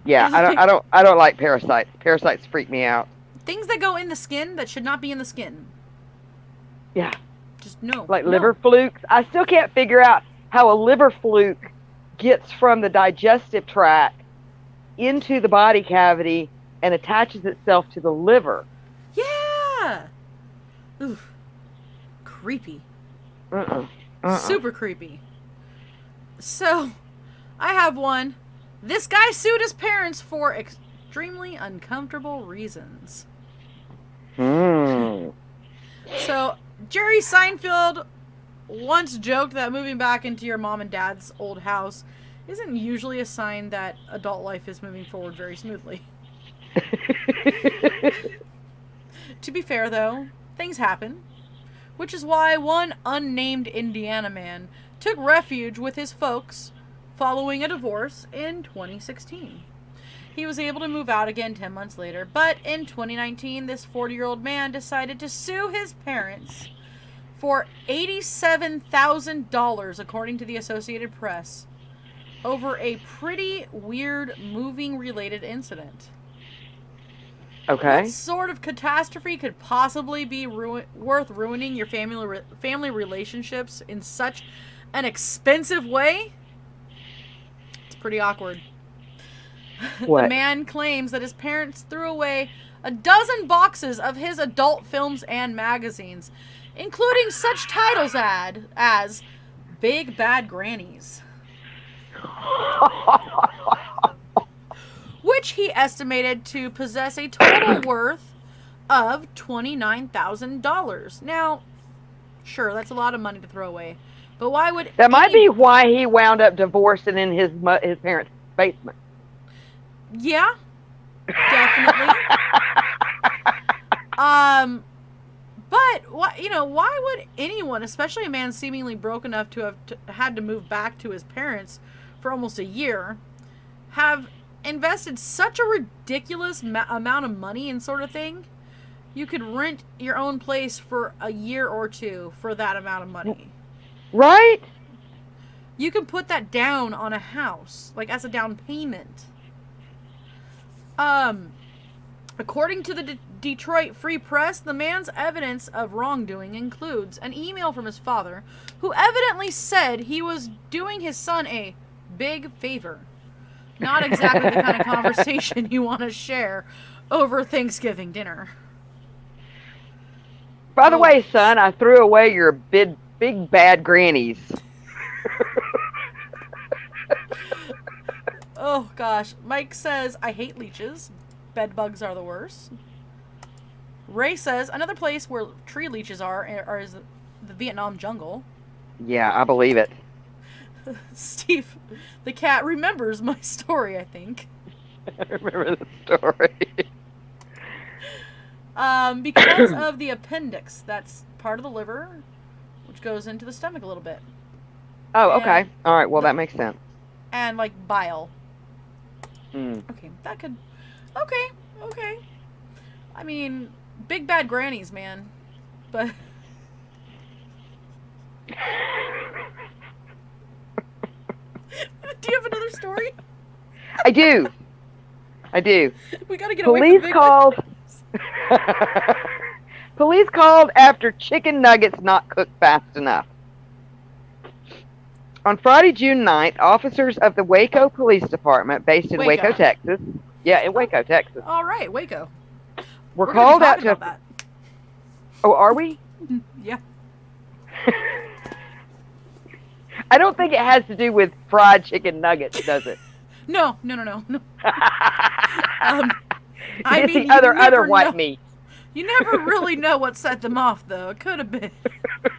yeah, I don't like parasites. Parasites freak me out. Things that go in the skin that should not be in the skin. Yeah. Just no. Like liver flukes. I still can't figure out how a liver fluke gets from the digestive tract into the body cavity and attaches itself to the liver. Yeah. Oof. Creepy. Super creepy. So, I have one. This guy sued his parents for extremely uncomfortable reasons. So, Jerry Seinfeld once joked that moving back into your mom and dad's old house isn't usually a sign that adult life is moving forward very smoothly. To be fair, though, things happen. Which is why one unnamed Indiana man took refuge with his folks following a divorce in 2016. He was able to move out again 10 months later, but in 2019, this 40-year-old man decided to sue his parents for $87,000, according to the Associated Press, over a pretty weird moving-related incident. Okay. What sort of catastrophe could possibly be worth ruining your family relationships in such an expensive way? It's pretty awkward. What? The man claims that his parents threw away a dozen boxes of his adult films and magazines, including such titles as Big Bad Grannies, which he estimated to possess a total worth of $29,000. Now, sure, that's a lot of money to throw away, but why would that might be why he wound up divorced and in his parents' basement? Yeah, definitely. But why would anyone, especially a man seemingly broke enough to have had to move back to his parents for almost a year, have invested such a ridiculous amount of money in sort of thing? You could rent your own place for a year or two for that amount of money. Right? You can put that down on a house, like as a down payment. According to the Detroit Free Press, the man's evidence of wrongdoing includes an email from his father, who evidently said he was doing his son a big favor. Not exactly the kind of conversation you want to share over Thanksgiving dinner. By the way, son, I threw away your big bad grannies. Oh, gosh. Mike says, I hate leeches. Bed bugs are the worst. Ray says, another place where tree leeches are is the Vietnam jungle. Yeah, I believe it. Steve, the cat, remembers my story, I think. I remember the story. Because of the appendix. That's part of the liver, which goes into the stomach a little bit. Oh, okay. All right, well, that makes sense. And, like, bile. Okay, that could... Okay. I mean, big bad grannies, man. But... true story? I do. We gotta get away from Police the big called. Police called after chicken nuggets not cooked fast enough. On Friday, June 9th, officers of the Waco Police Department, based in Waco, Texas, in Waco, Texas, All right, Waco. were We're called gonna out be to. talking about Oh, are we? that. Yeah. I don't think it has to do with fried chicken nuggets, does it? No. I It's mean, the other never white know. meat. You never really know what set them off, though. It could have been.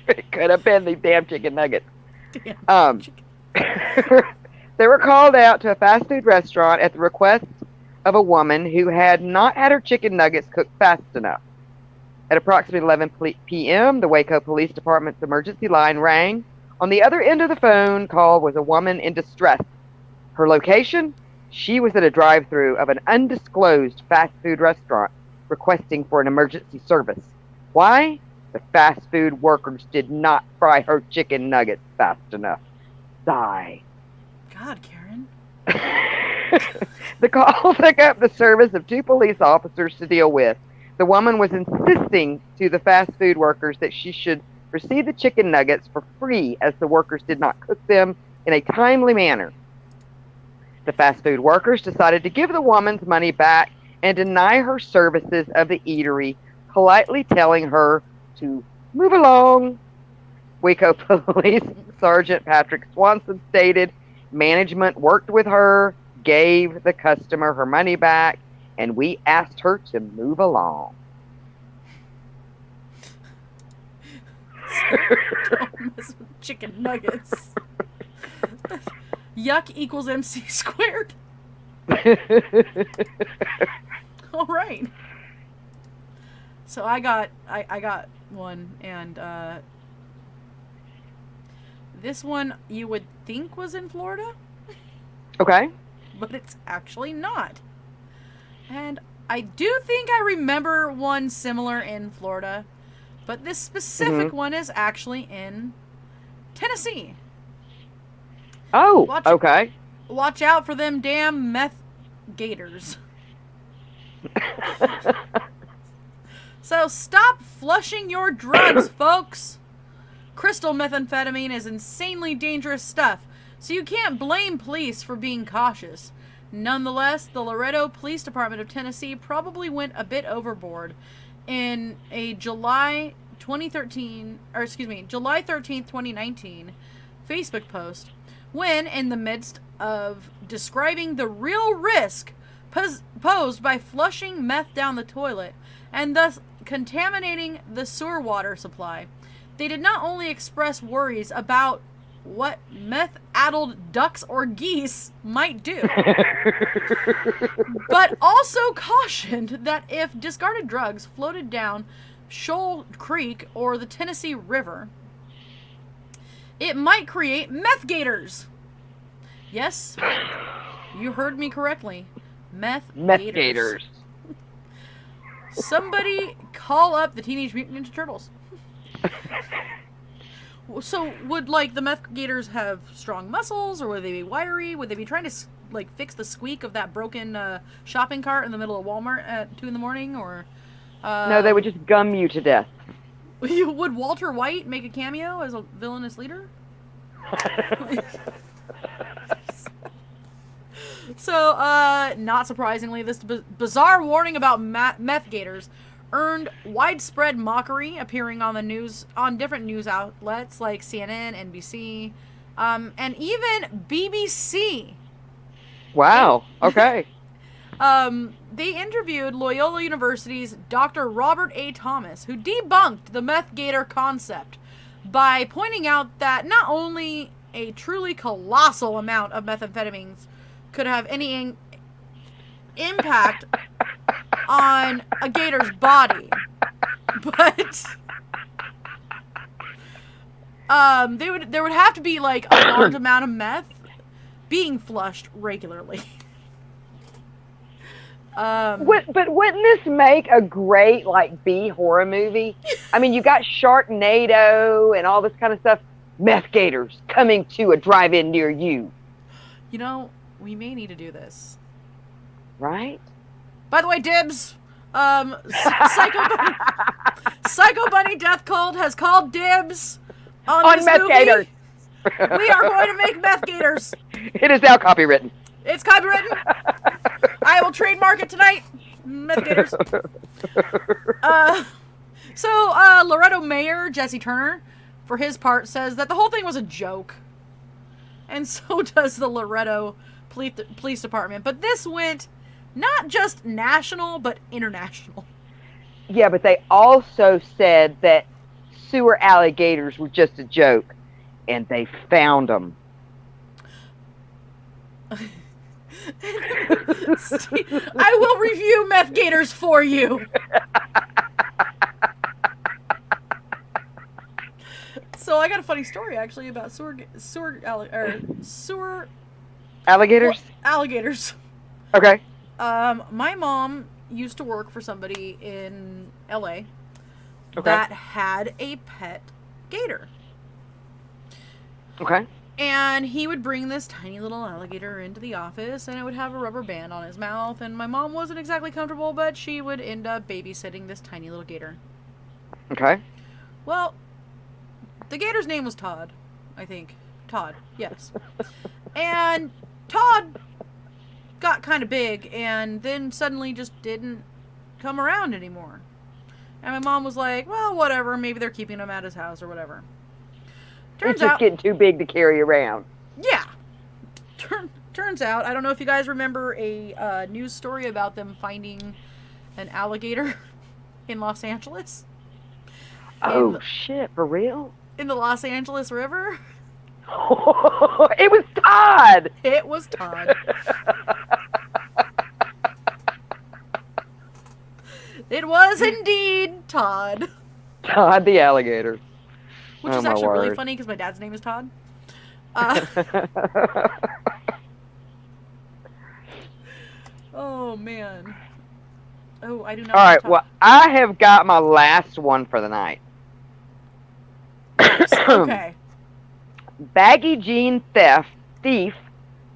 It could have been these damn chicken nuggets. Damn. They were called out to a fast food restaurant at the request of a woman who had not had her chicken nuggets cooked fast enough. At approximately 11 p.m., the Waco Police Department's emergency line rang. On the other end of the phone call was a woman in distress. Her location? She was at a drive-thru of an undisclosed fast food restaurant requesting for an emergency service. Why? The fast food workers did not fry her chicken nuggets fast enough. Sigh. God, Karen. The call took up the service of 2 police officers to deal with. The woman was insisting to the fast food workers that she should receive the chicken nuggets for free as the workers did not cook them in a timely manner. The fast food workers decided to give the woman's money back and deny her services of the eatery, politely telling her to move along. Waco Police Sergeant Patrick Swanson stated, management worked with her, gave the customer her money back, and we asked her to move along. Don't mess with chicken nuggets. Yuck equals MC squared. All right. So I got one, and this one you would think was in Florida, Okay. but it's actually not. And I do think I remember one similar in Florida, but this specific one is actually in Tennessee. Oh, okay. Watch out for them damn meth gators. So stop flushing your drugs, folks. Crystal methamphetamine is insanely dangerous stuff, so you can't blame police for being cautious. Nonetheless, the Laredo Police Department of Tennessee probably went a bit overboard in a July 13th, 2019 Facebook post when, in the midst of describing the real risk posed by flushing meth down the toilet and thus contaminating the sewer water supply, they did not only express worries about what meth-addled ducks or geese might do, but also cautioned that if discarded drugs floated down Shoal Creek or the Tennessee River, it might create meth gators. Yes, you heard me correctly. Meth gators. Somebody call up the Teenage Mutant Ninja Turtles. So, would, like, the meth gators have strong muscles, or would they be wiry? Would they be trying to, like, fix the squeak of that broken shopping cart in the middle of Walmart at 2 in the morning, or... No, they would just gum you to death. Would Walter White make a cameo as a villainous leader? So, not surprisingly, this bizarre warning about meth gators earned widespread mockery, appearing on the news, on different news outlets like CNN, NBC, and even BBC. Wow. Okay. They interviewed Loyola University's Dr. Robert A. Thomas, who debunked the meth gator concept by pointing out that not only a truly colossal amount of methamphetamines could have any impact on a gator's body, but there would have to be, like, a large amount of meth being flushed regularly. But wouldn't this make a great, like, B horror movie? I mean, you got Sharknado and all this kind of stuff. Meth gators coming to a drive-in near you. You know, we may need to do this. Right? By the way, dibs. Psycho Bunny Death Cult has called dibs on this Meth movie. Gators. We are going to make Meth Gators. It is now copywritten. It's copywritten. I will trademark it tonight. Meth Gators. So Loretto Mayor Jesse Turner, for his part, says that the whole thing was a joke. And so does the Loretto Police Department. But this went not just national, but international. Yeah, but they also said that sewer alligators were just a joke. And they found them. I will review Meth Gators for you. So I got a funny story actually about sewer Alligators? alligators. Okay. My mom used to work for somebody in LA that had a pet gator. Okay. And he would bring this tiny little alligator into the office, and it would have a rubber band on his mouth, and my mom wasn't exactly comfortable, but she would end up babysitting this tiny little gator. Okay. Well, the gator's name was Todd, I think. Todd, yes. And Todd got kind of big, and then suddenly just didn't come around anymore. And my mom was like, well, whatever, maybe they're keeping him at his house or whatever. It's just getting too big to carry around. Yeah. Turns out, I don't know if you guys remember a news story about them finding an alligator in Los Angeles. Oh, shit, for real? In the Los Angeles River. It was Todd! It was Todd. It was indeed Todd. Todd the alligator. Which is actually really funny because my dad's name is Todd. Oh, man. Oh, I do not. All right, well, I have got my last one for the night. Okay. Baggy jean thief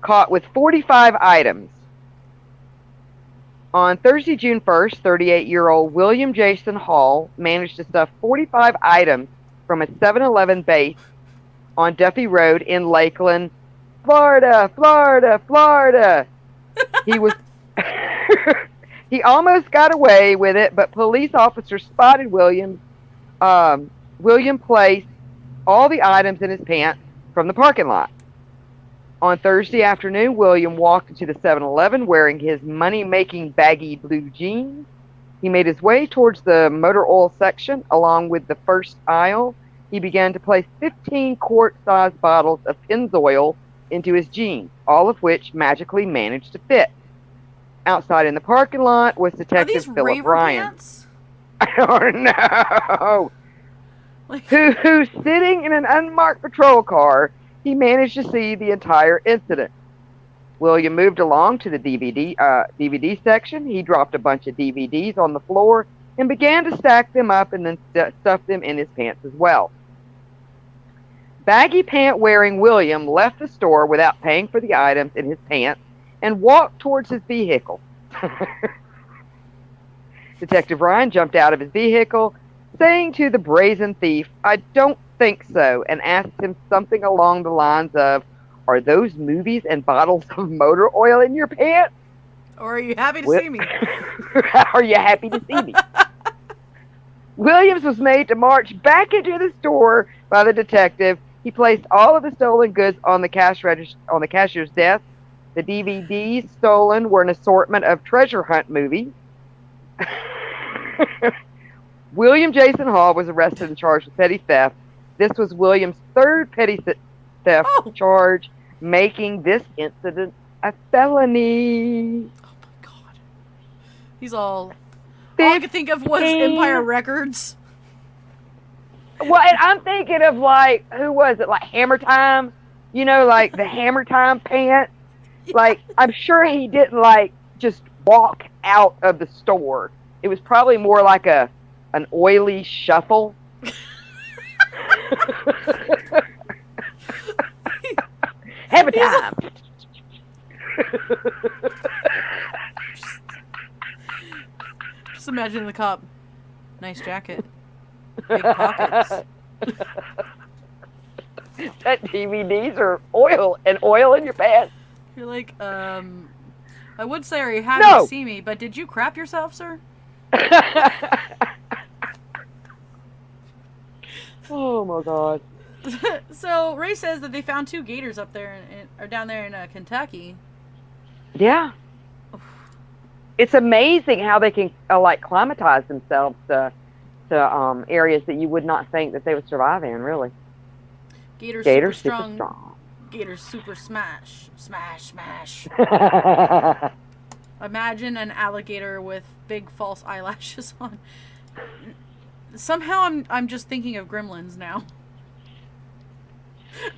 caught with 45 items. On Thursday, June 1st, 38-year-old William Jason Hall managed to stuff 45 items from a 7-Eleven base on Duffy Road in Lakeland, Florida. He almost got away with it, but police officers spotted William placed all the items in his pants from the parking lot. On Thursday afternoon, William walked into the 7-Eleven wearing his money-making baggy blue jeans. He made his way towards the motor oil section along with the first aisle. He began to place 15 quart-sized bottles of Pennzoil into his jeans, all of which magically managed to fit. Outside in the parking lot was Detective Philip Ryan. Pants? I don't know. Who's sitting in an unmarked patrol car. He managed to see the entire incident. William moved along to the DVD section. He dropped a bunch of DVDs on the floor and began to stack them up and then stuff them in his pants as well. Baggy pant-wearing William left the store without paying for the items in his pants and walked towards his vehicle. Detective Ryan jumped out of his vehicle, saying to the brazen thief, "I don't think so," and asked him something along the lines of, "Are those movies and bottles of motor oil in your pants? Or are you happy to see me?" Are you happy to see me? Williams was made to march back into the store by the detective. He placed all of the stolen goods on the cashier's desk. The DVDs stolen were an assortment of treasure hunt movies. William Jason Hall was arrested and charged with petty theft. This was William's third petty theft charge, making this incident a felony. Oh my god. All I can think of was Empire Records. Well, and I'm thinking of like, who was it? Like Hammer Time? You know, like the Hammer Time pants? Yeah. Like, I'm sure he didn't like just walk out of the store. It was probably more like an oily shuffle. Hammer Time. Just imagine the cop. Nice jacket. Big pockets. That DVDs are oil in your pants. You're like, I would say, are you happy No. to see me, but did you crap yourself, sir? Oh my God. So Ray says that they found 2 gators up there, or down there in Kentucky. Yeah. It's amazing how they can like climatize themselves to areas that you would not think that they would survive in. Really. Gators Super super strong. strong. Gators super smash. Smash. Imagine an alligator with big false eyelashes on. Somehow I'm just thinking of Gremlins now.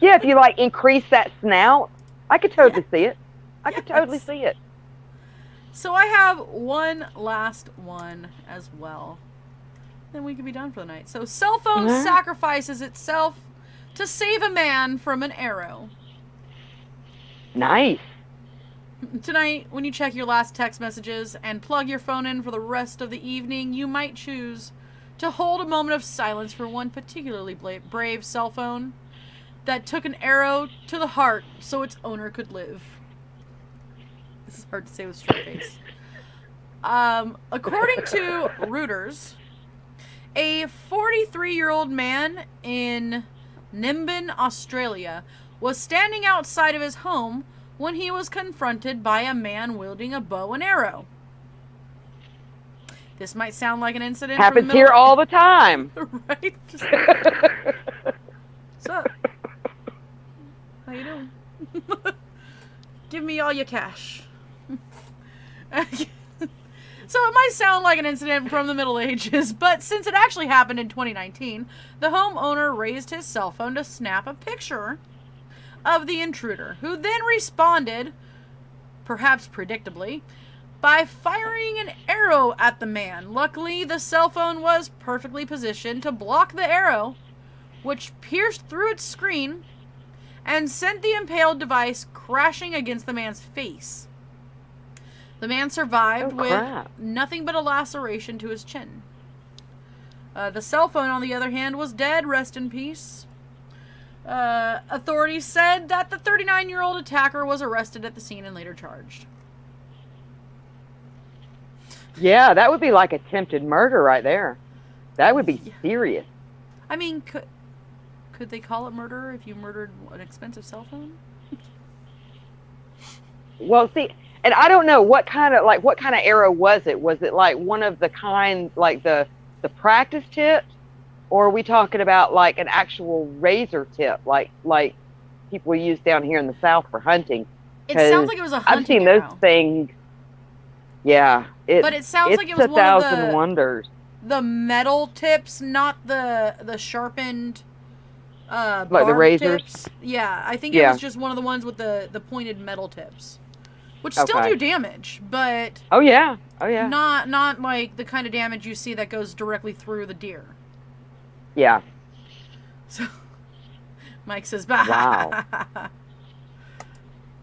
Yeah, if you like increase that snout, I could totally see it. I could totally see it. So I have one last one as well. Then we can be done for the night. So cell phone sacrifices itself to save a man from an arrow. Nice. Tonight, when you check your last text messages and plug your phone in for the rest of the evening, you might choose to hold a moment of silence for one particularly brave cell phone that took an arrow to the heart so its owner could live. This is hard to say with straight face. According to Reuters, a 43-year-old man in Nimbin, Australia, was standing outside of his home when he was confronted by a man wielding a bow and arrow. This might sound like an incident. Happens here all the time. Right? Just, what's up? How you doing? Give me all your cash. So it might sound like an incident from the Middle Ages, but since it actually happened in 2019, the homeowner raised his cell phone to snap a picture of the intruder, who then responded, perhaps predictably, by firing an arrow at the man. Luckily, the cell phone was perfectly positioned to block the arrow, which pierced through its screen and sent the impaled device crashing against the man's face. The man survived with nothing but a laceration to his chin. The cell phone, on the other hand, was dead. Rest in peace. Authorities said that the 39-year-old attacker was arrested at the scene and later charged. Yeah, that would be like attempted murder right there. That would be serious. I mean, could they call it murder if you murdered an expensive cell phone? Well, see, and I don't know what kind of arrow was it? Was it like one of the kind, like the practice tips, or are we talking about like an actual razor tip, like people use down here in the South for hunting? It sounds like it was a hunting I've seen arrow. those things. Yeah, but it sounds like it was a one of thousand wonders. The metal tips, not the sharpened. Like the razors. Tips. Yeah, I think it was just one of the ones with the pointed metal tips, which still do damage, but oh yeah, not like the kind of damage you see that goes directly through the deer. Yeah. So Mike says, "Bah."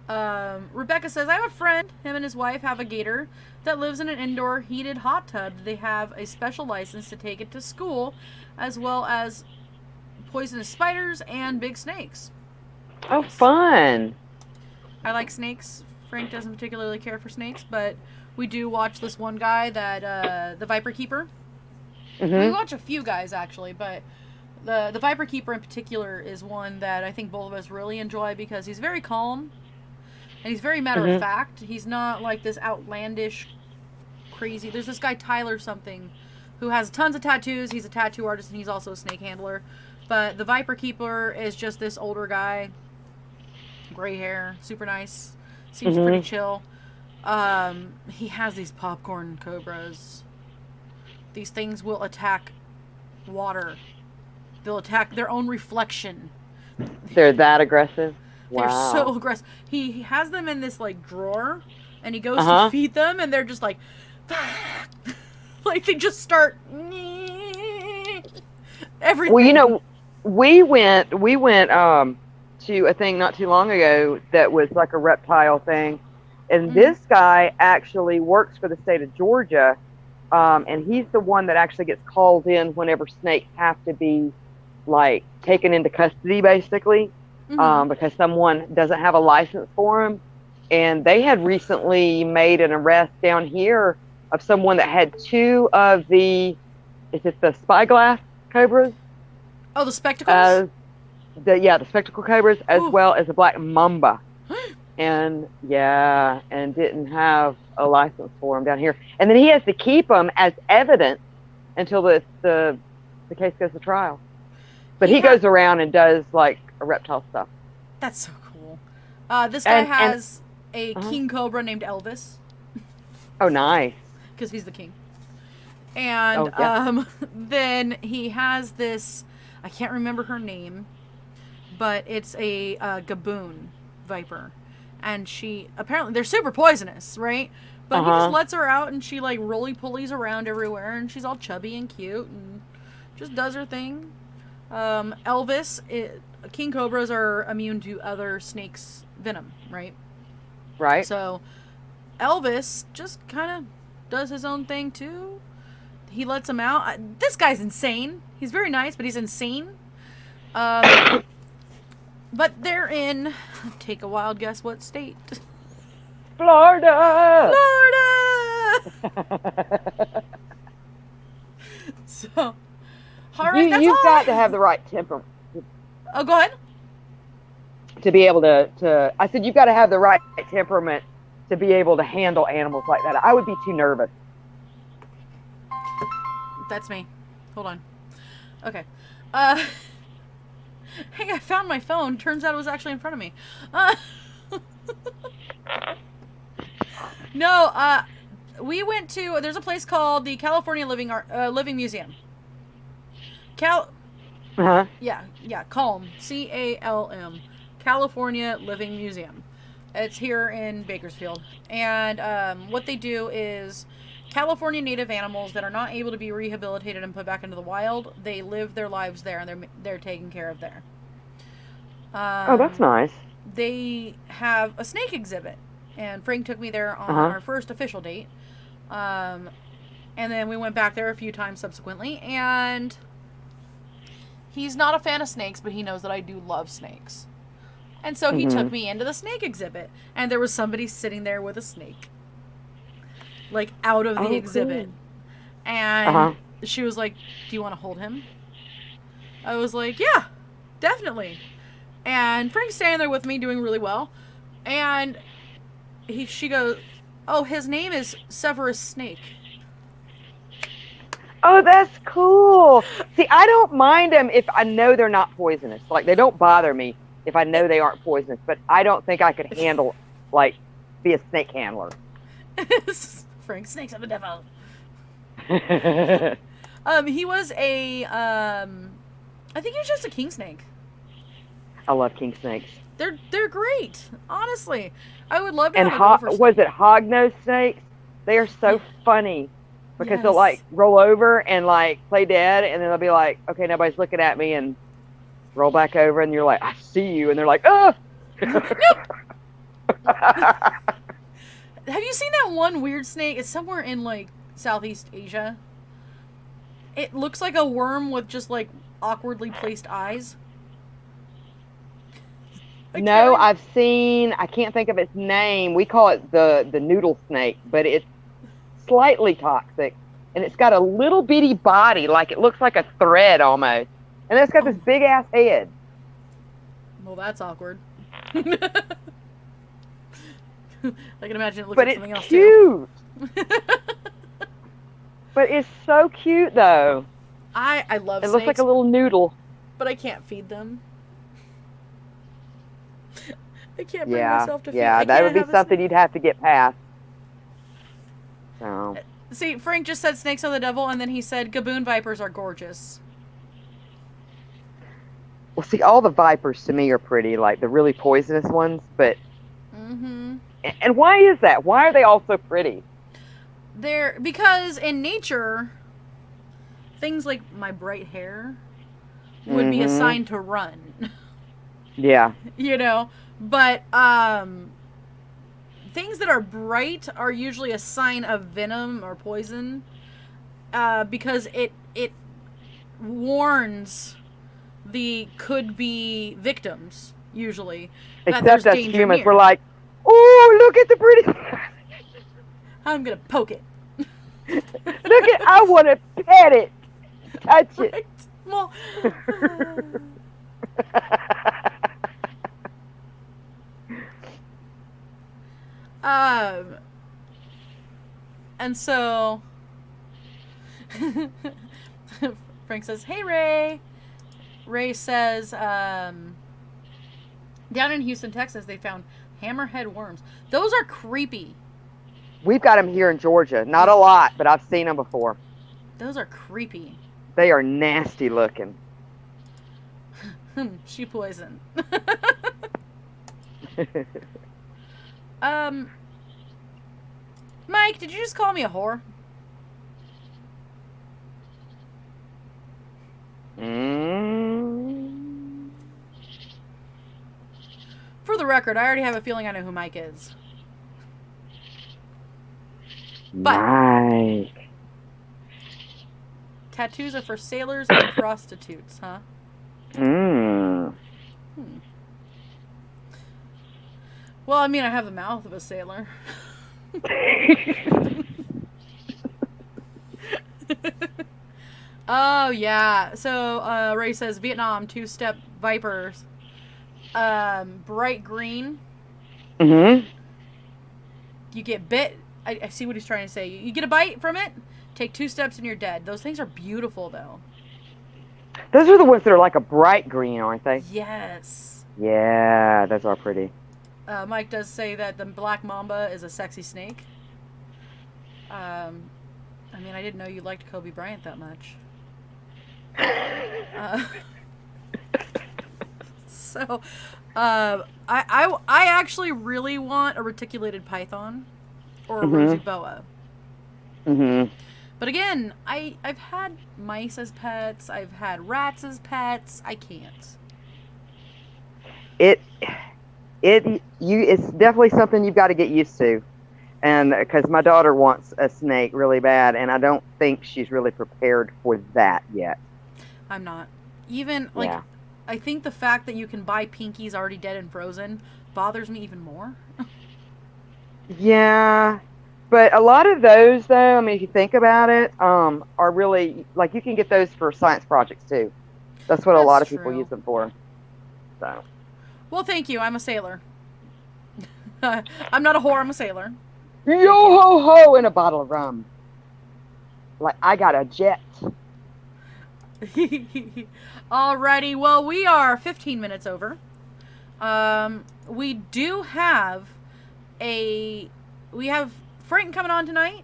Wow. Rebecca says, I have a friend. Him and his wife have a gator that lives in an indoor heated hot tub. They have a special license to take it to school, as well as poisonous spiders and big snakes. Oh, fun. I like snakes. Frank doesn't particularly care for snakes, but we do watch this one guy that, the Viper Keeper. Mm-hmm. We watch a few guys, actually, but the Viper Keeper in particular is one that I think both of us really enjoy because he's very calm and he's very matter of fact. He's not like this outlandish, crazy. There's this guy, Tyler something, who has tons of tattoos. He's a tattoo artist and he's also a snake handler. But the Viper Keeper is just this older guy, gray hair, super nice, seems pretty chill. He has these popcorn cobras. These things will attack water. They'll attack their own reflection. They're that aggressive? They're Wow. so aggressive. He has them in this like drawer, and he goes to feed them, and they're just like, like they just start everything. Well, you know, we went to a thing not too long ago that was like a reptile thing, And Mhm. this guy actually works for the state of Georgia, and he's the one that actually gets called in whenever snakes have to be like taken into custody, basically, Mhm. because someone doesn't have a license for them. And they had recently made an arrest down here of someone that had two of the, is it the spyglass cobras? Oh, the spectacles. The spectacle cobras, as Ooh. well as a black mamba. And yeah, and didn't have a license for them down here. And then he has to keep them as evidence until the case goes to trial. But he goes around and does like a reptile stuff. That's so cool. This guy And has a king cobra named Elvis oh, nice. because he's the king. And Oh, yeah. then he has this. I can't remember her name, but it's a gaboon viper, and she apparently they're super poisonous, right? But he just lets her out, and she like roly polies around everywhere, and she's all chubby and cute, and just does her thing. Elvis, king cobras are immune to other snakes' venom, right? Right. So Elvis just kind of does his own thing too. He lets him out. This guy's insane. He's very nice, but he's insane. But they're in. Take a wild guess what state? Florida. Florida. So, all right, You've got to have the right temperament. Oh, go ahead. To be able to, I said you've got to have the right temperament to be able to handle animals like that. I would be too nervous. That's me. Hold on. Okay. Hey, I found my phone. Turns out it was actually in front of me. No, we went to, there's a place called the California Living Museum. Uh-huh. Yeah, Calm. CALM. California Living Museum. It's here in Bakersfield. And what they do is California native animals that are not able to be rehabilitated and put back into the wild, they live their lives there and they're taken care of there. Oh, that's nice. They have a snake exhibit, and Frank took me there on our first official date. And then we went back there a few times subsequently, and he's not a fan of snakes, but he knows that I do love snakes. And so he took me into the snake exhibit, and there was somebody sitting there with a snake, like out of the exhibit. Cool. And she was like, "Do you want to hold him?" I was like, "Yeah, definitely." And Frank's standing there with me doing really well. And she goes, "Oh, his name is Severus Snake." Oh, that's cool. See, I don't mind them if I know they're not poisonous. Like, they don't bother me if I know they aren't poisonous. But I don't think I could handle, like, be a snake handler. Frank, snakes are the devil. He was a, I think he was just a king snake. I love king snakes. They're great, honestly. I would love to have a gopher snake. Was it hognose snakes? They are so funny because they'll like roll over and like play dead, and then they'll be like, "Okay, nobody's looking at me," and roll back over, and you're like, "I see you," and they're like, "Oh." Have you seen that one weird snake? It's somewhere in like Southeast Asia. It looks like a worm with just like awkwardly placed eyes. No, I've seen, I can't think of its name. We call it the noodle snake, but it's slightly toxic. And it's got a little bitty body, like it looks like a thread almost. And then it's got this big ass head. Well, that's awkward. I can imagine it looks like something else too. But it's cute. But it's so cute though. I love snakes. It looks like a little noodle. But I can't feed them. I can't bring myself to feed. Yeah, that would be something you'd have to get past. So. See, Frank just said snakes are the devil, and then he said gaboon vipers are gorgeous. Well, see, all the vipers to me are pretty, like the really poisonous ones, but... Mm-hmm. And why is that? Why are they all so pretty? Because in nature, things like my bright hair would be a sign to run. Yeah. You know? But things that are bright are usually a sign of venom or poison, because it warns the could-be victims, usually, that Except there's us danger humans, near. we're like, oh, look at the pretty. I'm gonna poke it. Look at, I want to pet it, touch it. Right? Well, and so Frank says, "Hey, Ray." Ray says, down in Houston, Texas, they found hammerhead worms. Those are creepy. We've got them here in Georgia. Not a lot, but I've seen them before. Those are creepy. They are nasty looking. She poison. Mike, did you just call me a whore? For the record, I already have a feeling I know who Mike is. But Mike. tattoos are for sailors and prostitutes, huh? Well, I mean, I have the mouth of a sailor. Oh, yeah. So, Ray says, Vietnam, two-step vipers. Bright green. Mm-hmm. You get bit. I see what he's trying to say. You get a bite from it, take 2 steps and you're dead. Those things are beautiful, though. Those are the ones that are like a bright green, aren't they? Yes. Yeah, those are pretty. Mike does say that the black mamba is a sexy snake. I mean, I didn't know you liked Kobe Bryant that much. So, I actually really want a reticulated python or a rosy boa. Mm-hmm. But again, I've had mice as pets. I've had rats as pets. I can't. It's definitely something you've got to get used to, and because my daughter wants a snake really bad, and I don't think she's really prepared for that yet. I'm not. Even like, Yeah. I think the fact that you can buy Pinkies already dead and frozen bothers me even more. Yeah, but a lot of those, though, I mean, if you think about it, are really, like, you can get those for science projects, too. That's what a lot of people true. use them for. So. Well, thank you. I'm a sailor. I'm not a whore. I'm a sailor. Yo-ho-ho and a bottle of rum. Like, I got a jet. Alrighty. Well, we are 15 minutes over. We do have we have Frank coming on tonight.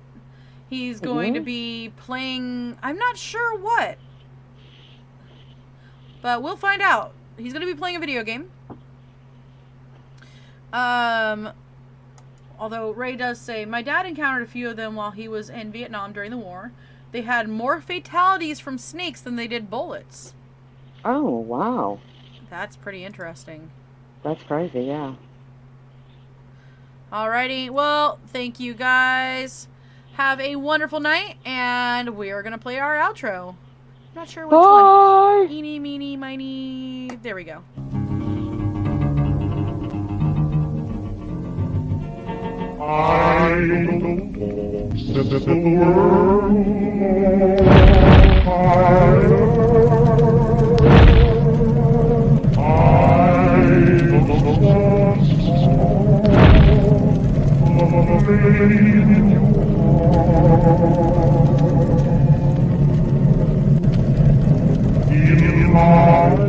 He's going to be playing, I'm not sure what, but we'll find out. He's going to be playing a video game. Although Ray does say, my dad encountered a few of them while he was in Vietnam during the war. They had more fatalities from snakes than they did bullets. Oh, wow. That's pretty interesting. That's crazy, yeah. Alrighty, well, thank you guys. Have a wonderful night, and we are going to play our outro. Not sure which Bye. one. Eeny, meeny, miny. There we go. I don't know, said the world higher. I don't know what's in your heart. In my